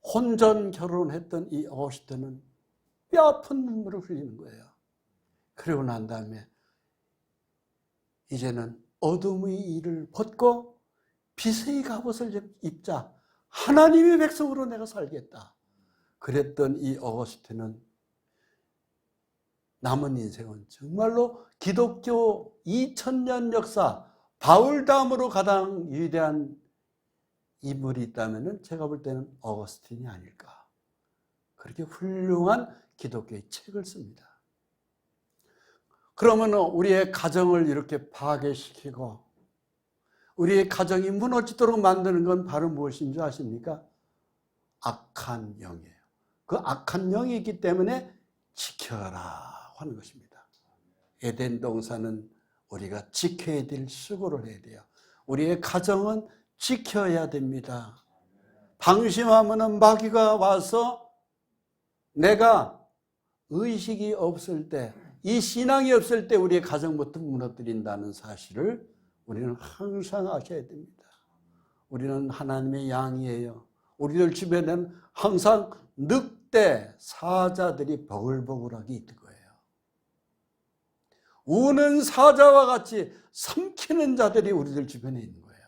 혼전 결혼했던 이 어거스틴은 뼈아픈 눈물을 흘리는 거예요. 그러고 난 다음에 이제는 어둠의 일을 벗고 빛의 갑옷을 입자. 하나님의 백성으로 내가 살겠다. 그랬던 이 어거스틴은 남은 인생은 정말로 기독교 2000년 역사 바울 다음으로 가장 위대한 인물이 있다면 제가 볼 때는 어거스틴이 아닐까. 그렇게 훌륭한 기독교의 책을 씁니다. 그러면 우리의 가정을 이렇게 파괴시키고 우리의 가정이 무너지도록 만드는 건 바로 무엇인 줄 아십니까? 악한 영이에요. 그 악한 영이 있기 때문에 지켜라 하는 것입니다. 에덴 동산은 우리가 지켜야 될 수고를 해야 돼요. 우리의 가정은 지켜야 됩니다. 방심하면 마귀가 와서 내가 의식이 없을 때, 이 신앙이 없을 때 우리의 가정부터 무너뜨린다는 사실을 우리는 항상 아셔야 됩니다. 우리는 하나님의 양이에요. 우리들 주변에는 항상 늑대, 사자들이 버글버글하게 있는 거예요. 우는 사자와 같이 삼키는 자들이 우리들 주변에 있는 거예요.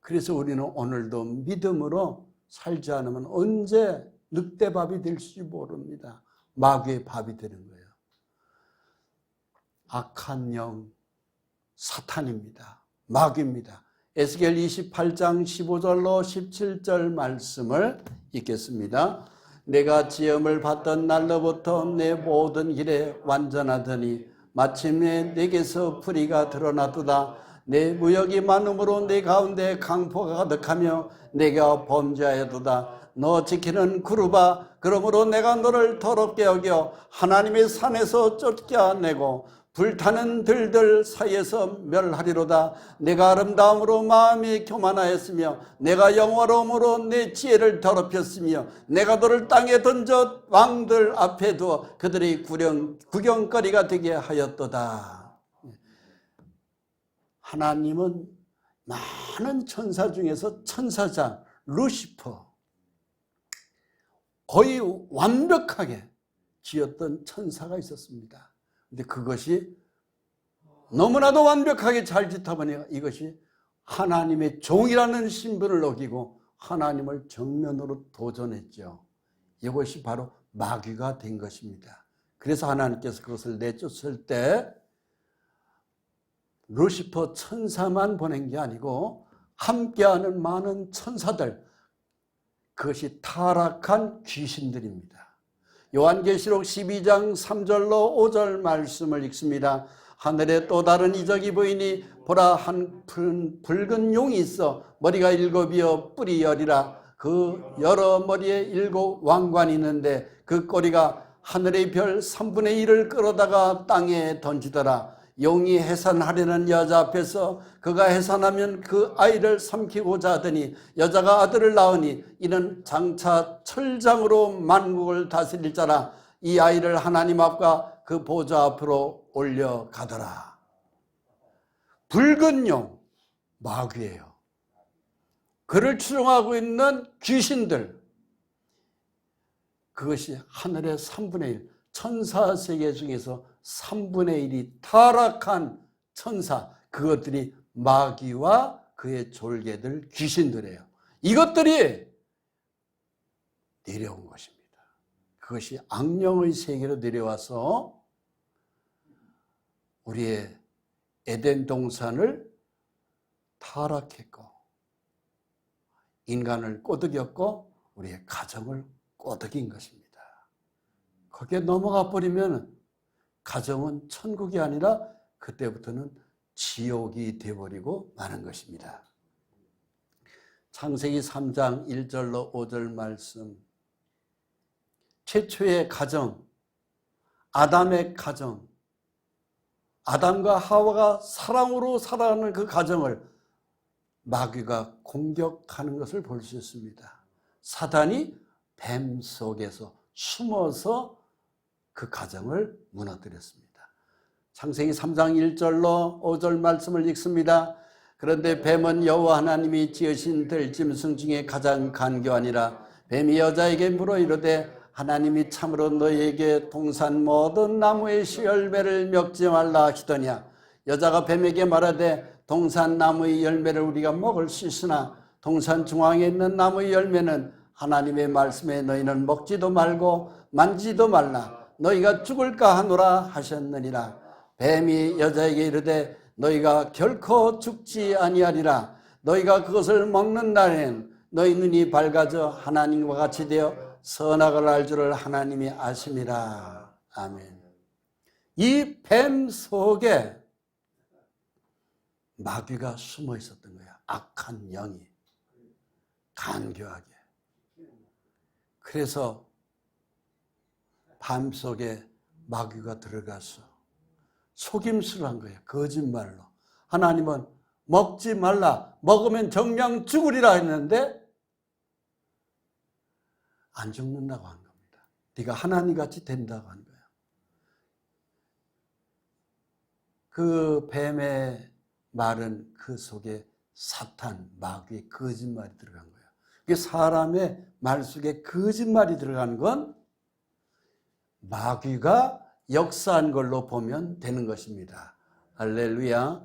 그래서 우리는 오늘도 믿음으로 살지 않으면 언제 늑대밥이 될지 모릅니다. 마귀의 밥이 되는 거예요. 악한 영, 사탄입니다. 마귀입니다. 에스겔 28장 15절로 17절 말씀을 읽겠습니다. 내가 지음을 받던 날로부터 내 모든 길에 완전하더니 마침내 내게서 불의가 드러나도다. 내 무역이 많음으로 내 가운데 강포가 가득하며 내가 범죄하여도다. 너 지키는 그루바, 그러므로 내가 너를 더럽게 여겨 하나님의 산에서 쫓겨내고 불타는 들들 사이에서 멸하리로다. 내가 아름다움으로 마음이 교만하였으며 내가 영화로움으로 내 지혜를 더럽혔으며 내가 너를 땅에 던져 왕들 앞에 두어 그들이 구경거리가 되게 하였도다. 하나님은 많은 천사 중에서 천사장 루시퍼, 거의 완벽하게 지었던 천사가 있었습니다. 근데 그것이 너무나도 완벽하게 잘 짓다 보니 이것이 하나님의 종이라는 신분을 어기고 하나님을 정면으로 도전했죠. 이것이 바로 마귀가 된 것입니다. 그래서 하나님께서 그것을 내쫓을 때 루시퍼 천사만 보낸 게 아니고 함께하는 많은 천사들, 그것이 타락한 귀신들입니다. 요한계시록 12장 3절로 5절 말씀을 읽습니다. 하늘에 또 다른 이적이 보이니 보라, 한 붉은 용이 있어 머리가 7이요 뿔이 10이라. 그 여러 머리에 7 왕관이 있는데 그 꼬리가 하늘의 별 3분의 1을 끌어다가 땅에 던지더라. 용이 해산하려는 여자 앞에서 그가 해산하면 그 아이를 삼키고자 하더니 여자가 아들을 낳으니 이는 장차 철장으로 만국을 다스릴 자라. 이 아이를 하나님 앞과 그 보좌 앞으로 올려가더라. 붉은 용, 마귀예요. 그를 추종하고 있는 귀신들, 그것이 하늘의 3분의 1, 천사 세계 중에서 3분의 1이 타락한 천사, 그것들이 마귀와 그의 졸개들, 귀신들이에요. 이것들이 내려온 것입니다. 그것이 악령의 세계로 내려와서 우리의 에덴 동산을 타락했고 인간을 꼬드겼고 우리의 가정을 꼬드긴 것입니다. 거기에 넘어가 버리면 가정은 천국이 아니라 그때부터는 지옥이 되어버리고 마는 것입니다. 창세기 3장 1절로 5절 말씀, 최초의 가정, 아담의 가정, 아담과 하와가 사랑으로 살아가는 그 가정을 마귀가 공격하는 것을 볼 수 있습니다. 사단이 뱀 속에서 숨어서 그 가정을 무너뜨렸습니다. 창세기 3장 1절로 5절 말씀을 읽습니다. 그런데 뱀은 여호와 하나님이 지으신 들짐승 중에 가장 간교하니라. 뱀이 여자에게 물어 이르되 하나님이 참으로 너희에게 동산 모든 나무의 열매를 먹지 말라 하시더냐. 여자가 뱀에게 말하되 동산 나무의 열매를 우리가 먹을 수 있으나 동산 중앙에 있는 나무의 열매는 하나님의 말씀에 너희는 먹지도 말고 만지도 말라. 너희가 죽을까 하노라 하셨느니라. 뱀이 여자에게 이르되 너희가 결코 죽지 아니하리라. 너희가 그것을 먹는 날엔 너희 눈이 밝아져 하나님과 같이 되어 선악을 알 줄을 하나님이 아심이라. 아멘. 이 뱀 속에 마귀가 숨어 있었던 거야. 악한 영이 간교하게. 그래서 밤 속에 마귀가 들어가서 속임수를 한 거예요. 거짓말로. 하나님은 먹지 말라. 먹으면 정령 죽으리라 했는데 안 죽는다고 한 겁니다. 네가 하나님같이 된다고 한 거예요. 그 뱀의 말은 그 속에 사탄, 마귀의 거짓말이 들어간 거예요. 이게 사람의 말 속에 거짓말이 들어간 건 마귀가 역사한 걸로 보면 되는 것입니다. 할렐루야.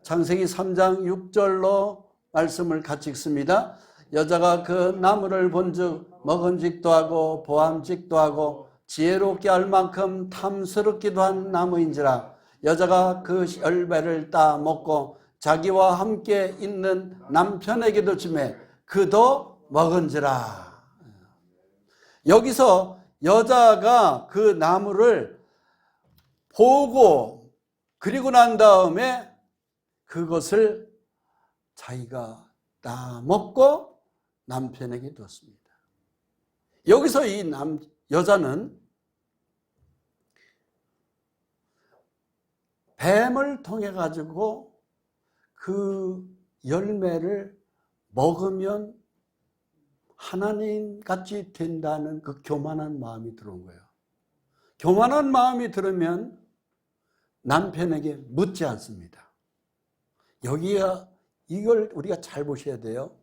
창세기 3장 6절로 말씀을 같이 읽습니다. 여자가 그 나무를 본즉 먹음직도 하고 보암직도 하고 지혜롭게 할 만큼 탐스럽기도 한 나무인지라. 여자가 그 열매를 따 먹고 자기와 함께 있는 남편에게도 주매 그도 먹은지라. 여기서 여자가 그 나무를 보고 그리고 난 다음에 그것을 자기가 따 먹고 남편에게 뒀습니다. 여기서 이 여자는 뱀을 통해 가지고 그 열매를 먹으면 하나님같이 된다는 그 교만한 마음이 들어온 거예요. 교만한 마음이 들으면 남편에게 묻지 않습니다. 여기가 이걸 우리가 잘 보셔야 돼요.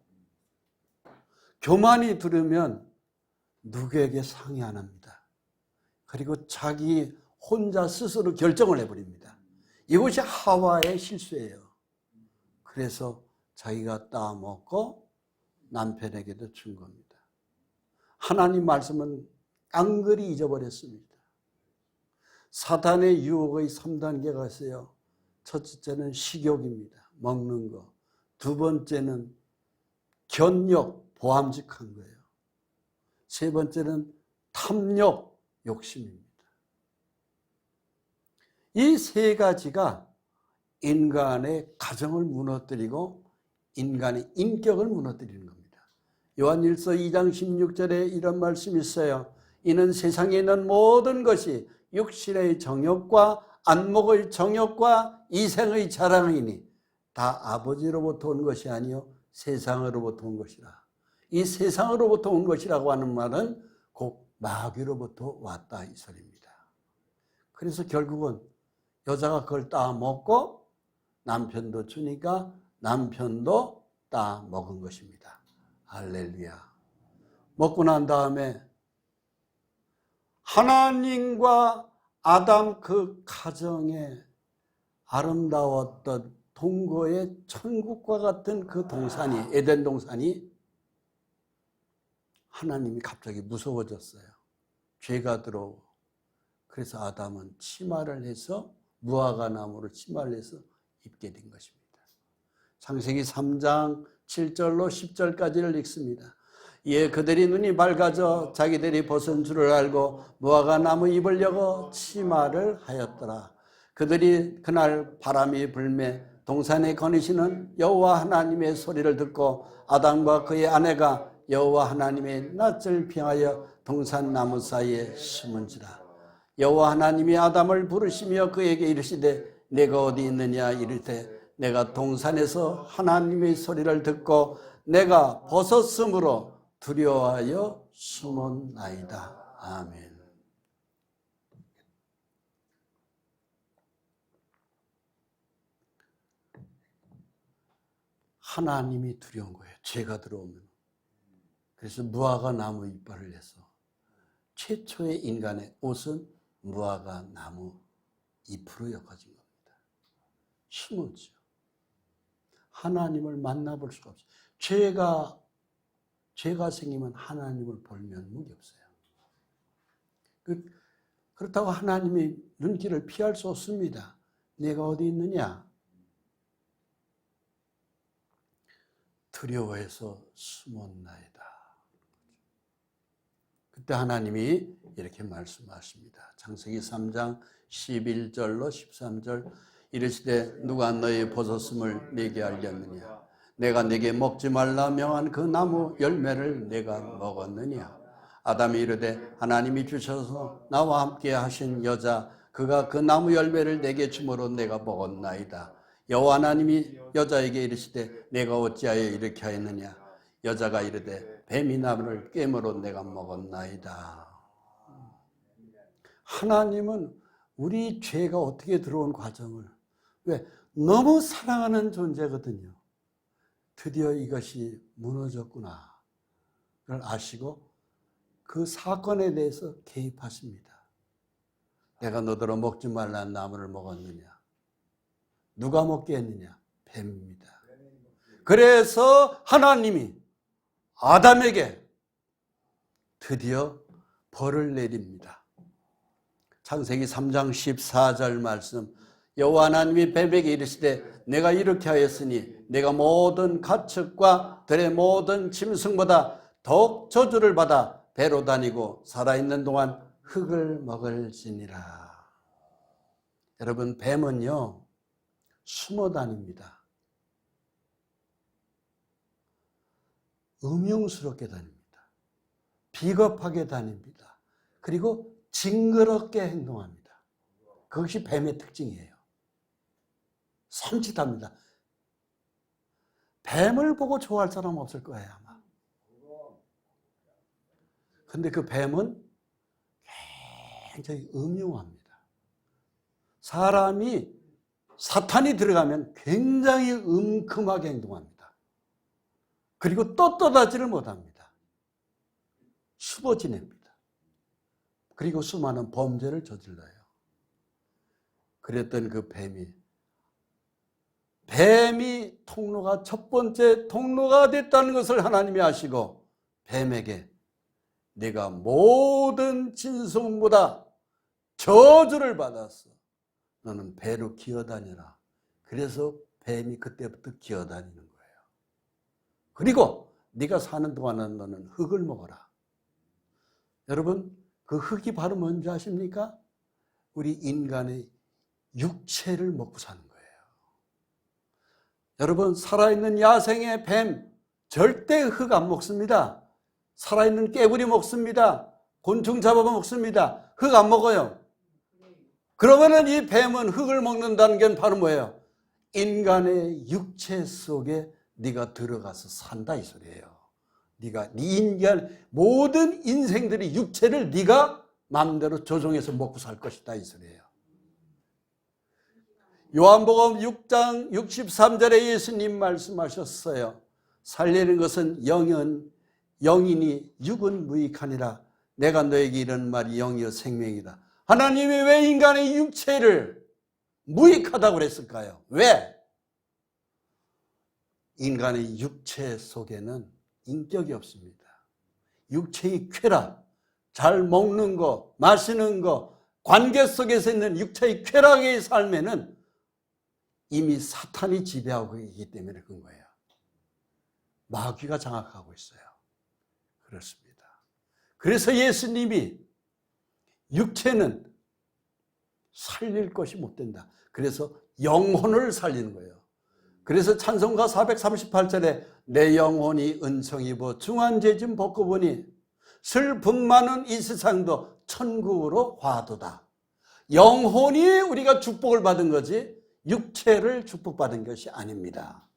교만이 들으면 누구에게 상의 안 합니다. 그리고 자기 혼자 스스로 결정을 해버립니다. 이것이 하와의 실수예요. 그래서 자기가 따먹고 남편에게도 준 겁니다. 하나님 말씀은 깡그리 잊어버렸습니다. 사탄의 유혹의 3단계가 있어요. 첫째는 식욕입니다. 먹는 거. 두 번째는 견욕, 보암직한 거예요. 세 번째는 탐욕, 욕심입니다. 이 세 가지가 인간의 가정을 무너뜨리고 인간의 인격을 무너뜨리는 겁니다. 요한일서 2장 16절에 이런 말씀이 있어요. 이는 세상에 있는 모든 것이 육신의 정욕과 안목의 정욕과 이생의 자랑이니 다 아버지로부터 온 것이 아니요 세상으로부터 온 것이라. 이 세상으로부터 온 것이라고 하는 말은 곧 마귀로부터 왔다 이 소리입니다. 그래서 결국은 여자가 그걸 따 먹고 남편도 주니까 남편도 따 먹은 것입니다. 할렐루야. 먹고 난 다음에 하나님과 아담 그 가정에 아름다웠던 동거의 천국과 같은 그 동산이, 에덴 동산이 하나님이 갑자기 무서워졌어요. 죄가 들어오고. 그래서 아담은 치마를 해서 무화과 나무로 치마를 해서 입게 된 것입니다. 창세기 3장 7절로 10절까지를 읽습니다. 이에 그들이 눈이 밝아져 자기들이 벗은 줄을 알고 무화과 나무 입으려고 치마를 하였더라. 그들이 그날 바람이 불매 동산에 거니시는 여호와 하나님의 소리를 듣고 아담과 그의 아내가 여호와 하나님의 낯을 피하여 동산 나무 사이에 숨은지라. 여호와 하나님이 아담을 부르시며 그에게 이르시되 내가 어디 있느냐 이르되 내가 동산에서 하나님의 소리를 듣고 내가 벗었으므로 두려워하여 숨었나이다. 아멘. 하나님이 두려운 거예요. 죄가 들어오면. 그래서 무화과 나무 이빨을 내서 최초의 인간의 옷은 무화과 나무 잎으로 엮어진 겁니다. 심었죠. 하나님을 만나볼 수가 없어요. 죄가 생기면 하나님을 볼 면목이 없어요. 그렇다고 하나님의 눈길을 피할 수 없습니다. 내가 어디 있느냐? 두려워해서 숨었나이다. 그때 하나님이 이렇게 말씀하십니다. 창세기 3장 11절로 13절 이르시되 누가 너의 벗었음을 내게 알렸느냐? 내가 내게 먹지 말라 명한 그 나무 열매를 내가 먹었느냐? 아담이 이르되 하나님이 주셔서 나와 함께 하신 여자 그가 그 나무 열매를 내게 주므로 내가 먹었나이다. 여호와 하나님이 여자에게 이르시되 내가 어찌하여 이렇게 하였느냐? 여자가 이르되 뱀이 나무를 깨므로 내가 먹었나이다. 하나님은 우리 죄가 어떻게 들어온 과정을 왜? 너무 사랑하는 존재거든요. 드디어 이것이 무너졌구나 를 아시고 그 사건에 대해서 개입하십니다. 내가 너더러 먹지 말라는 나무를 먹었느냐? 누가 먹게 했느냐? 뱀입니다. 그래서 하나님이 아담에게 드디어 벌을 내립니다. 창세기 3장 14절 말씀 여호와 하나님이 뱀에게 이르시되 내가 이렇게 하였으니 내가 모든 가축과 들의 모든 짐승보다 더욱 저주를 받아 배로 다니고 살아있는 동안 흙을 먹을지니라. 여러분 뱀은요 숨어 다닙니다. 음흉스럽게 다닙니다. 비겁하게 다닙니다. 그리고 징그럽게 행동합니다. 그것이 뱀의 특징이에요. 섬찟합니다. 뱀을 보고 좋아할 사람 없을 거예요 아마. 근데 그 뱀은 굉장히 음흉합니다. 사람이 사탄이 들어가면 굉장히 음큼하게 행동합니다. 그리고 떳떳하지를 못합니다. 수보 지냅니다. 그리고 수많은 범죄를 저질러요. 그랬던 그 뱀이 통로가 첫 번째 통로가 됐다는 것을 하나님이 아시고 뱀에게 내가 모든 짐승보다 저주를 받았어. 너는 배로 기어다니라. 그래서 뱀이 그때부터 기어다니는 거예요. 그리고 네가 사는 동안은 너는 흙을 먹어라. 여러분 그 흙이 바로 뭔지 아십니까? 우리 인간의 육체를 먹고 사는 거예요. 여러분 살아있는 야생의 뱀 절대 흙 안 먹습니다. 살아있는 깨구리 먹습니다. 곤충 잡아 먹습니다. 흙 안 먹어요. 그러면은 이 뱀은 흙을 먹는다는 게 바로 뭐예요? 인간의 육체 속에 네가 들어가서 산다 이 소리예요. 네가 네 인간 모든 인생들이 육체를 네가 마음대로 조종해서 먹고 살 것이다 이 소리예요. 요한복음 6장 63절에 예수님 말씀하셨어요. 살리는 것은 영이니 육은 무익하니라. 내가 너에게 이런 말이 영이요 생명이다. 하나님이 왜 인간의 육체를 무익하다고 그랬을까요? 왜? 인간의 육체 속에는 인격이 없습니다. 육체의 쾌락, 잘 먹는 거, 마시는 거, 관계 속에서 있는 육체의 쾌락의 삶에는 이미 사탄이 지배하고 있기 때문에 그런 거예요. 마귀가 장악하고 있어요. 그렇습니다. 그래서 예수님이 육체는 살릴 것이 못 된다. 그래서 영혼을 살리는 거예요. 그래서 찬송가 438절에 내 영혼이 은총 입어 중한 죄 좀 벗고 보니 슬픔 많은 이 세상도 천국으로 화도다. 영혼이 우리가 축복을 받은 거지 육체를 축복받은 것이 아닙니다.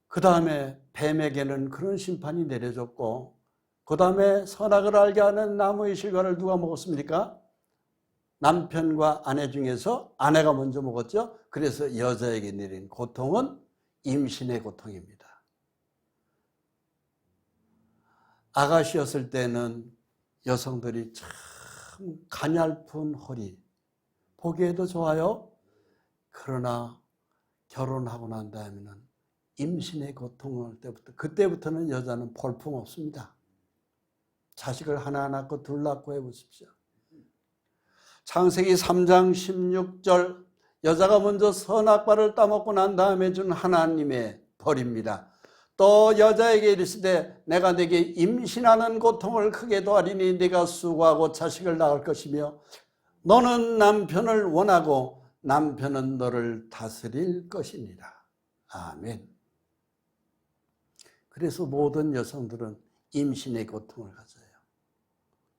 그 다음에 뱀에게는 그런 심판이 내려졌고, 그 다음에 선악을 알게 하는 나무의 실과를 누가 먹었습니까? 남편과 아내 중에서 아내가 먼저 먹었죠. 그래서 여자에게 내린 고통은 임신의 고통입니다. 아가씨였을 때는 여성들이 참 가냘픈 허리, 보기에도 좋아요. 그러나 결혼하고 난 다음에는 임신의 고통을 그때부터는 여자는 볼품 없습니다. 자식을 하나 낳고 둘 낳고 해보십시오. 창세기 3장 16절, 여자가 먼저 선악과를 따먹고 난 다음에 준 하나님의 벌입니다. 또 여자에게 이르시되 내가 네게 임신하는 고통을 크게 더하리니 네가 수고하고 자식을 낳을 것이며 너는 남편을 원하고 남편은 너를 다스릴 것이니라. 아멘. 그래서 모든 여성들은 임신의 고통을 가져요.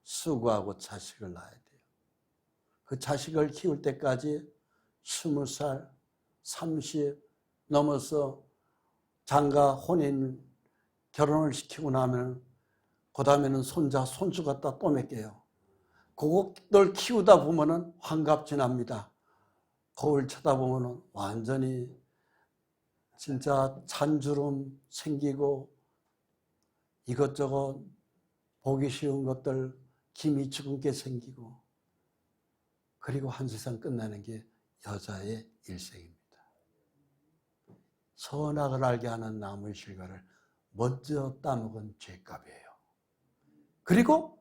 수고하고 자식을 낳아야 돼요. 그 자식을 키울 때까지 20살, 30 넘어서 장가 혼인 결혼을 시키고 나면 그 다음에는 손자, 손주 갖다 또 맡겨요. 그것들 키우다 보면은 환갑지납니다. 거울 쳐다보면은 완전히 진짜 잔주름 생기고 이것저것 보기 쉬운 것들 김이 죽은 게 생기고, 그리고 한 세상 끝나는 게 여자의 일생입니다. 선악을 알게 하는 나무의 실과를 먼저 따먹은 죄값이에요. 그리고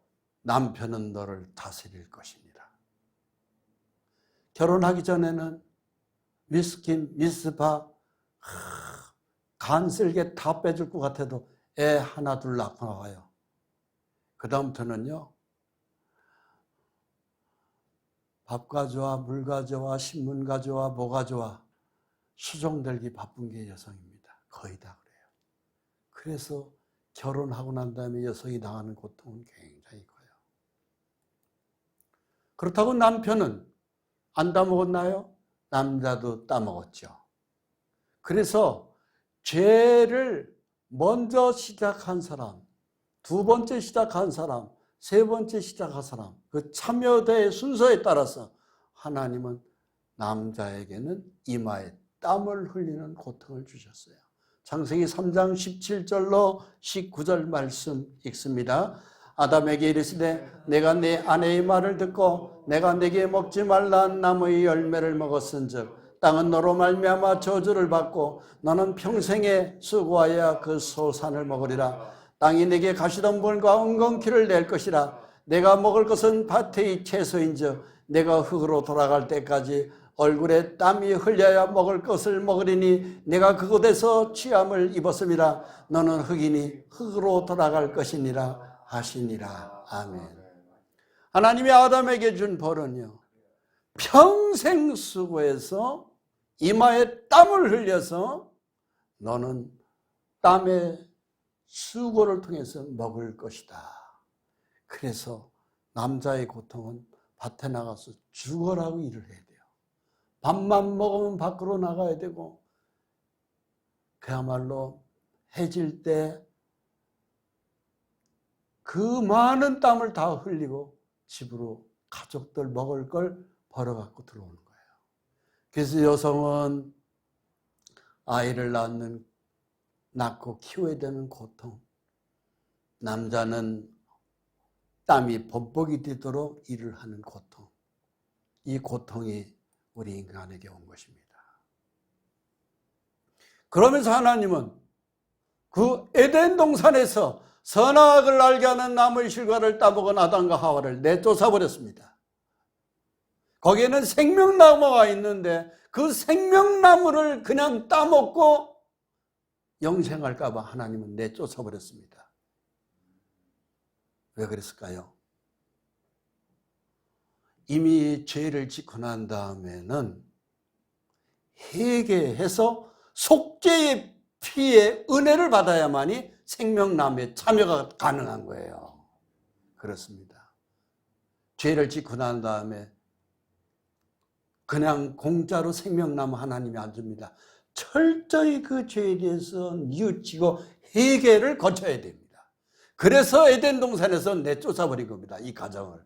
남편은 너를 다스릴 것이니라. 결혼하기 전에는 미스킨, 미스바, 간쓸게 다 빼줄 것 같아도 애 하나 둘 낳고 나와요. 그 다음부터는요, 밥 가져와, 물 가져와, 신문 가져와, 뭐 가져와, 수종들기 바쁜 게 여성입니다. 거의 다 그래요. 그래서 결혼하고 난 다음에 여성이 당하는 고통은 굉장히 커요. 그렇다고 남편은 안 따먹었나요? 남자도 따먹었죠. 그래서 죄를 먼저 시작한 사람, 두 번째 시작한 사람, 세 번째 시작한 사람, 그 참여대의 순서에 따라서 하나님은 남자에게는 이마에 땀을 흘리는 고통을 주셨어요. 창세기 3장 17절로 19절 말씀 읽습니다. 아담에게 이르시되 내가 내 아내의 말을 듣고 내가 내게 먹지 말라는 나무의 열매를 먹었은즉 땅은 너로 말미암아 저주를 받고 너는 평생에 수고하여 그 소산을 먹으리라. 땅이 내게 가시덤불과 은건키를 낼 것이라. 내가 먹을 것은 밭의 채소인즉 내가 흙으로 돌아갈 때까지 얼굴에 땀이 흘려야 먹을 것을 먹으리니 내가 그곳에서 취함을 입었음이라. 너는 흙이니 흙으로 돌아갈 것이니라 하시니라. 아멘. 하나님이 아담에게 준 벌은요, 평생 수고해서 이마에 땀을 흘려서 너는 땀의 수고를 통해서 먹을 것이다. 그래서 남자의 고통은 밭에 나가서 죽어라고 일을 해야 돼요. 밥만 먹으면 밖으로 나가야 되고, 그야말로 해질 때 그 많은 땀을 다 흘리고 집으로 가족들 먹을 걸 벌어갖고 들어오는 거예요. 그래서 여성은 아이를 낳고 키워야 되는 고통, 남자는 땀이 범벅이 되도록 일을 하는 고통, 이 고통이 우리 인간에게 온 것입니다. 그러면서 하나님은 그 에덴 동산에서 선악을 알게 하는 나무의 실과를 따먹은 아담과 하와를 내쫓아 버렸습니다. 거기에는 생명나무가 있는데 그 생명나무를 그냥 따먹고 영생할까 봐 하나님은 내쫓아 버렸습니다. 왜 그랬을까요? 이미 죄를 짓고 난 다음에는 회개해서 속죄의 피의 은혜를 받아야만이 생명나무에 참여가 가능한 거예요. 그렇습니다. 죄를 짓고 난 다음에 그냥 공짜로 생명나무 하나님이 안 줍니다. 철저히 그 죄에 대해서 뉘우치고 회개를 거쳐야 됩니다. 그래서 에덴 동산에서 내쫓아버린 겁니다. 이 가정을.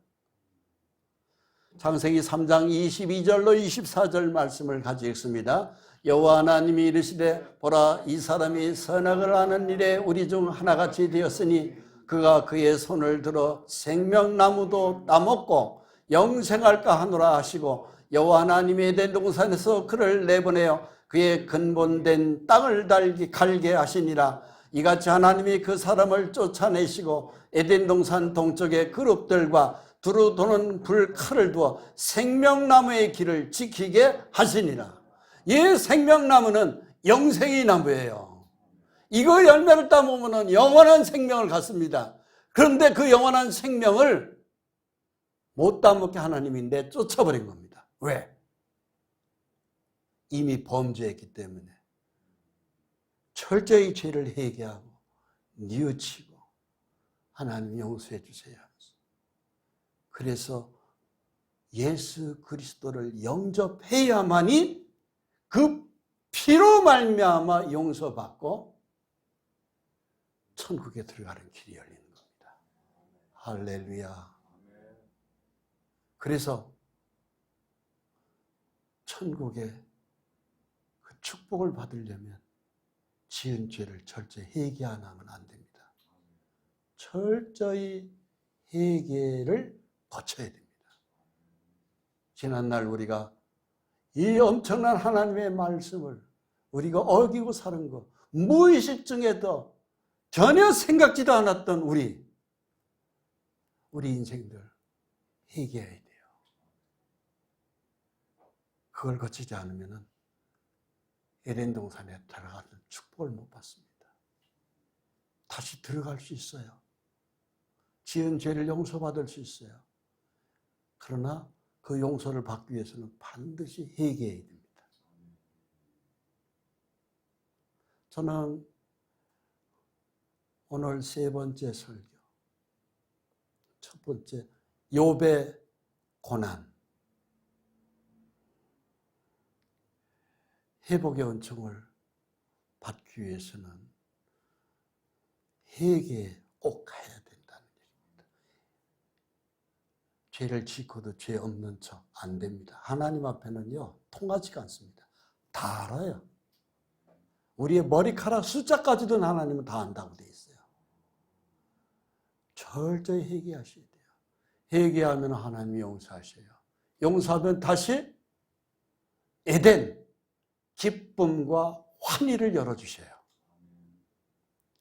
창세기 3장 22절로 24절 말씀을 가지고 있습니다. 여호와 하나님이 이르시되 보라 이 사람이 선악을 하는 일에 우리 중 하나같이 되었으니 그가 그의 손을 들어 생명나무도 따먹고 영생할까 하노라 하시고 여호와 하나님이 에덴 동산에서 그를 내보내어 그의 근본된 땅을 갈게 하시니라. 이같이 하나님이 그 사람을 쫓아내시고 에덴 동산 동쪽의 그룹들과 두루 도는 불칼을 두어 생명나무의 길을 지키게 하시니라. 이 생명나무는 영생의 나무예요. 이거 열매를 따먹으면 영원한 생명을 갖습니다. 그런데 그 영원한 생명을 못 따먹게 하나님이 내쫓아버린 겁니다. 왜? 이미 범죄했기 때문에. 철저히 죄를 회개하고 뉘우치고 하나님 용서해 주세요. 그래서 예수 그리스도를 영접해야만이 그 피로 말미암아 용서받고 천국에 들어가는 길이 열리는 겁니다. 할렐루야. 그래서 천국에 그 축복을 받으려면 지은 죄를 철저히 회개 안 하면 안 됩니다. 철저히 회개를 거쳐야 됩니다. 지난날 우리가 이 엄청난 하나님의 말씀을 우리가 어기고 사는 것, 무의식 중에도 전혀 생각지도 않았던 우리 인생들 회개해야 돼요. 그걸 거치지 않으면 에덴 동산에 들어가는 축복을 못 받습니다. 다시 들어갈 수 있어요. 지은 죄를 용서받을 수 있어요. 그러나 그 용서를 받기 위해서는 반드시 회개해야 됩니다. 저는 오늘 세 번째 설교, 첫 번째 욥의 고난, 회복의 은총을 받기 위해서는 회개에 꼭 가야 된다는 얘기입니다. 죄를 짓고도 죄 없는 척 안 됩니다. 하나님 앞에는요 통하지가 않습니다. 다 알아요. 우리의 머리카락 숫자까지도 하나님은 다 안다고 돼 있어요. 철저히 회개하셔야 돼요. 회개하면 하나님이 용서하셔요. 용서하면 다시 에덴 기쁨과 환희를 열어주셔요.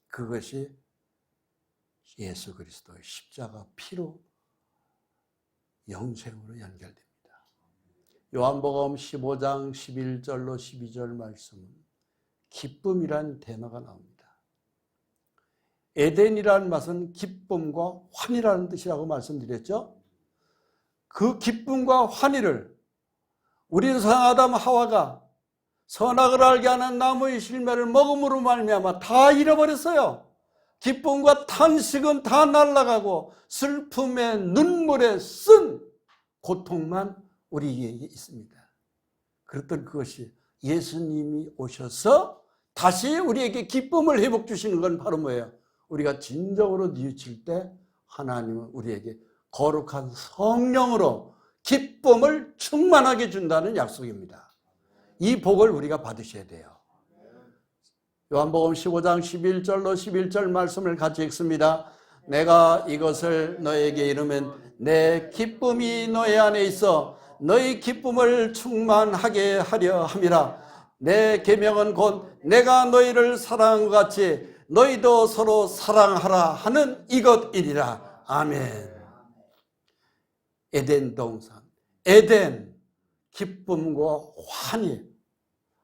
그것이 예수 그리스도의 십자가 피로 영생으로 연결됩니다. 요한복음 15장 11절로 12절 말씀은 기쁨이라는 단어가 나옵니다. 에덴이라는 맛은 기쁨과 환희라는 뜻이라고 말씀드렸죠. 그 기쁨과 환희를 우리 아담 하와가 선악을 알게 하는 나무의 실매를 먹음으로 말미암아 다 잃어버렸어요. 기쁨과 탄식은 다 날아가고 슬픔에 눈물에 쓴 고통만 우리에게 있습니다. 그랬던 그것이 예수님이 오셔서 다시 우리에게 기쁨을 회복 주시는 건 바로 뭐예요? 우리가 진정으로 뉘우칠 때 하나님은 우리에게 거룩한 성령으로 기쁨을 충만하게 준다는 약속입니다. 이 복을 우리가 받으셔야 돼요. 요한복음 15장 11절로 11절 말씀을 같이 읽습니다. 내가 이것을 너에게 이르면 내 기쁨이 너희 안에 있어 너희 기쁨을 충만하게 하려 함이라. 내 계명은 곧 내가 너희를 사랑한 것 같이 너희도 서로 사랑하라 하는 이것이리라. 아멘. 에덴 동산, 에덴 기쁨과 환희.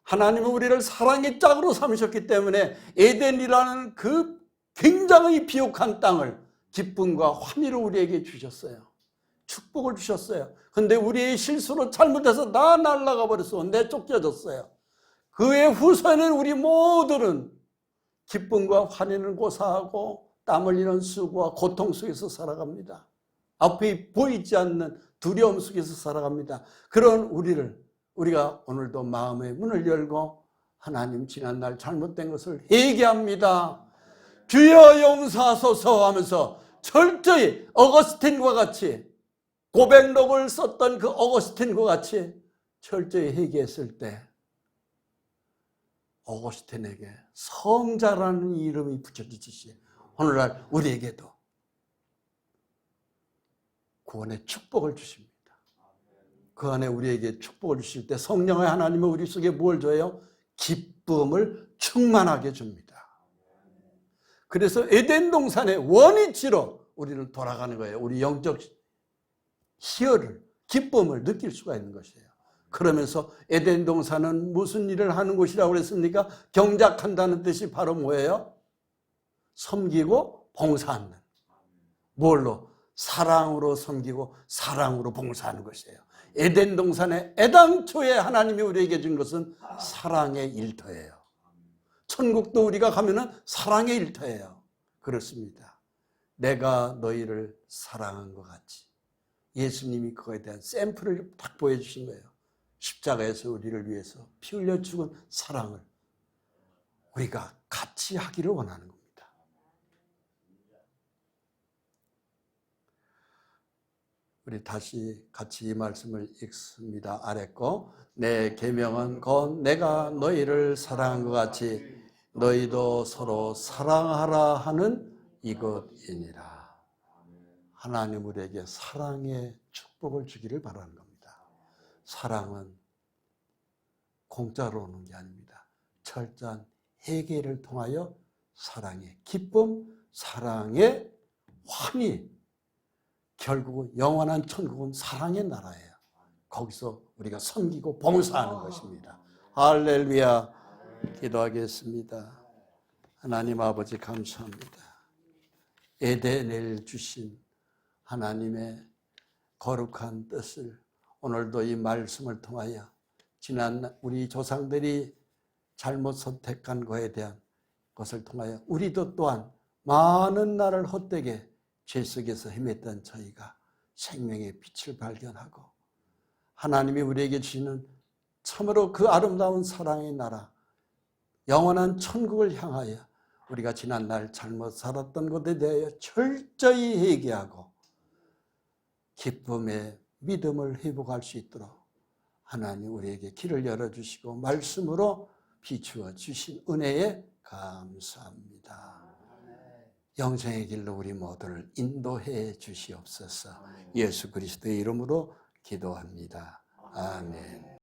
하나님은 우리를 사랑의 짝으로 삼으셨기 때문에 에덴이라는 그 굉장히 비옥한 땅을 기쁨과 환희로 우리에게 주셨어요. 축복을 주셨어요. 그런데 우리의 실수로 잘못해서 다 날아가 버렸어. 내쫓겨졌어요. 그의 후손은 우리 모두는 기쁨과 환희는 고사하고 땀 흘리는 수고와 고통 속에서 살아갑니다. 앞이 보이지 않는 두려움 속에서 살아갑니다. 그런 우리를 우리가 오늘도 마음의 문을 열고 하나님 지난날 잘못된 것을 회개합니다. 주여 용서하소서 하면서 철저히 어거스틴과 같이 고백록을 썼던 그 어거스틴과 같이 철저히 회개했을 때 어거스틴에게 성자라는 이름이 붙여지듯이 오늘날 우리에게도 구원의 축복을 주십니다. 그 안에 우리에게 축복을 주실 때 성령의 하나님은 우리 속에 뭘 줘요? 기쁨을 충만하게 줍니다. 그래서 에덴 동산의 원위치로 우리는 돌아가는 거예요. 우리 영적 희열을, 기쁨을 느낄 수가 있는 것이에요. 그러면서 에덴 동산은 무슨 일을 하는 곳이라고 그랬습니까? 경작한다는 뜻이 바로 뭐예요? 섬기고 봉사하는. 뭘로? 사랑으로 섬기고 사랑으로 봉사하는 것이에요. 에덴 동산의 애당초에 하나님이 우리에게 준 것은 사랑의 일터예요. 천국도 우리가 가면은 사랑의 일터예요. 그렇습니다. 내가 너희를 사랑한 것 같이. 예수님이 그거에 대한 샘플을 딱 보여주신 거예요. 십자가에서 우리를 위해서 피 흘려 죽은 사랑을 우리가 같이 하기를 원하는 겁니다. 우리 다시 같이 이 말씀을 읽습니다. 아래 거. 내 계명은 곧 내가 너희를 사랑한 것 같이 너희도 서로 사랑하라 하는 이것이니라. 하나님 우리에게 사랑의 축복을 주기를 바라는 겁니다. 사랑은 공짜로 오는 게 아닙니다. 철저한 회개를 통하여 사랑의 기쁨, 사랑의 환희, 결국은 영원한 천국은 사랑의 나라예요. 거기서 우리가 섬기고 봉사하는 것입니다. 할렐루야. 기도하겠습니다. 하나님 아버지 감사합니다. 에덴을 주신 하나님의 거룩한 뜻을 오늘도 이 말씀을 통하여 지난 우리 조상들이 잘못 선택한 것에 대한 것을 통하여 우리도 또한 많은 날을 헛되게 죄 속에서 헤맸던 저희가 생명의 빛을 발견하고 하나님이 우리에게 주시는 참으로 그 아름다운 사랑의 나라 영원한 천국을 향하여 우리가 지난날 잘못 살았던 것에 대하여 철저히 회개하고 기쁨의 믿음을 회복할 수 있도록 하나님 우리에게 길을 열어주시고 말씀으로 비추어 주신 은혜에 감사합니다. 영생의 길로 우리 모두를 인도해 주시옵소서. 예수 그리스도의 이름으로 기도합니다. 아멘.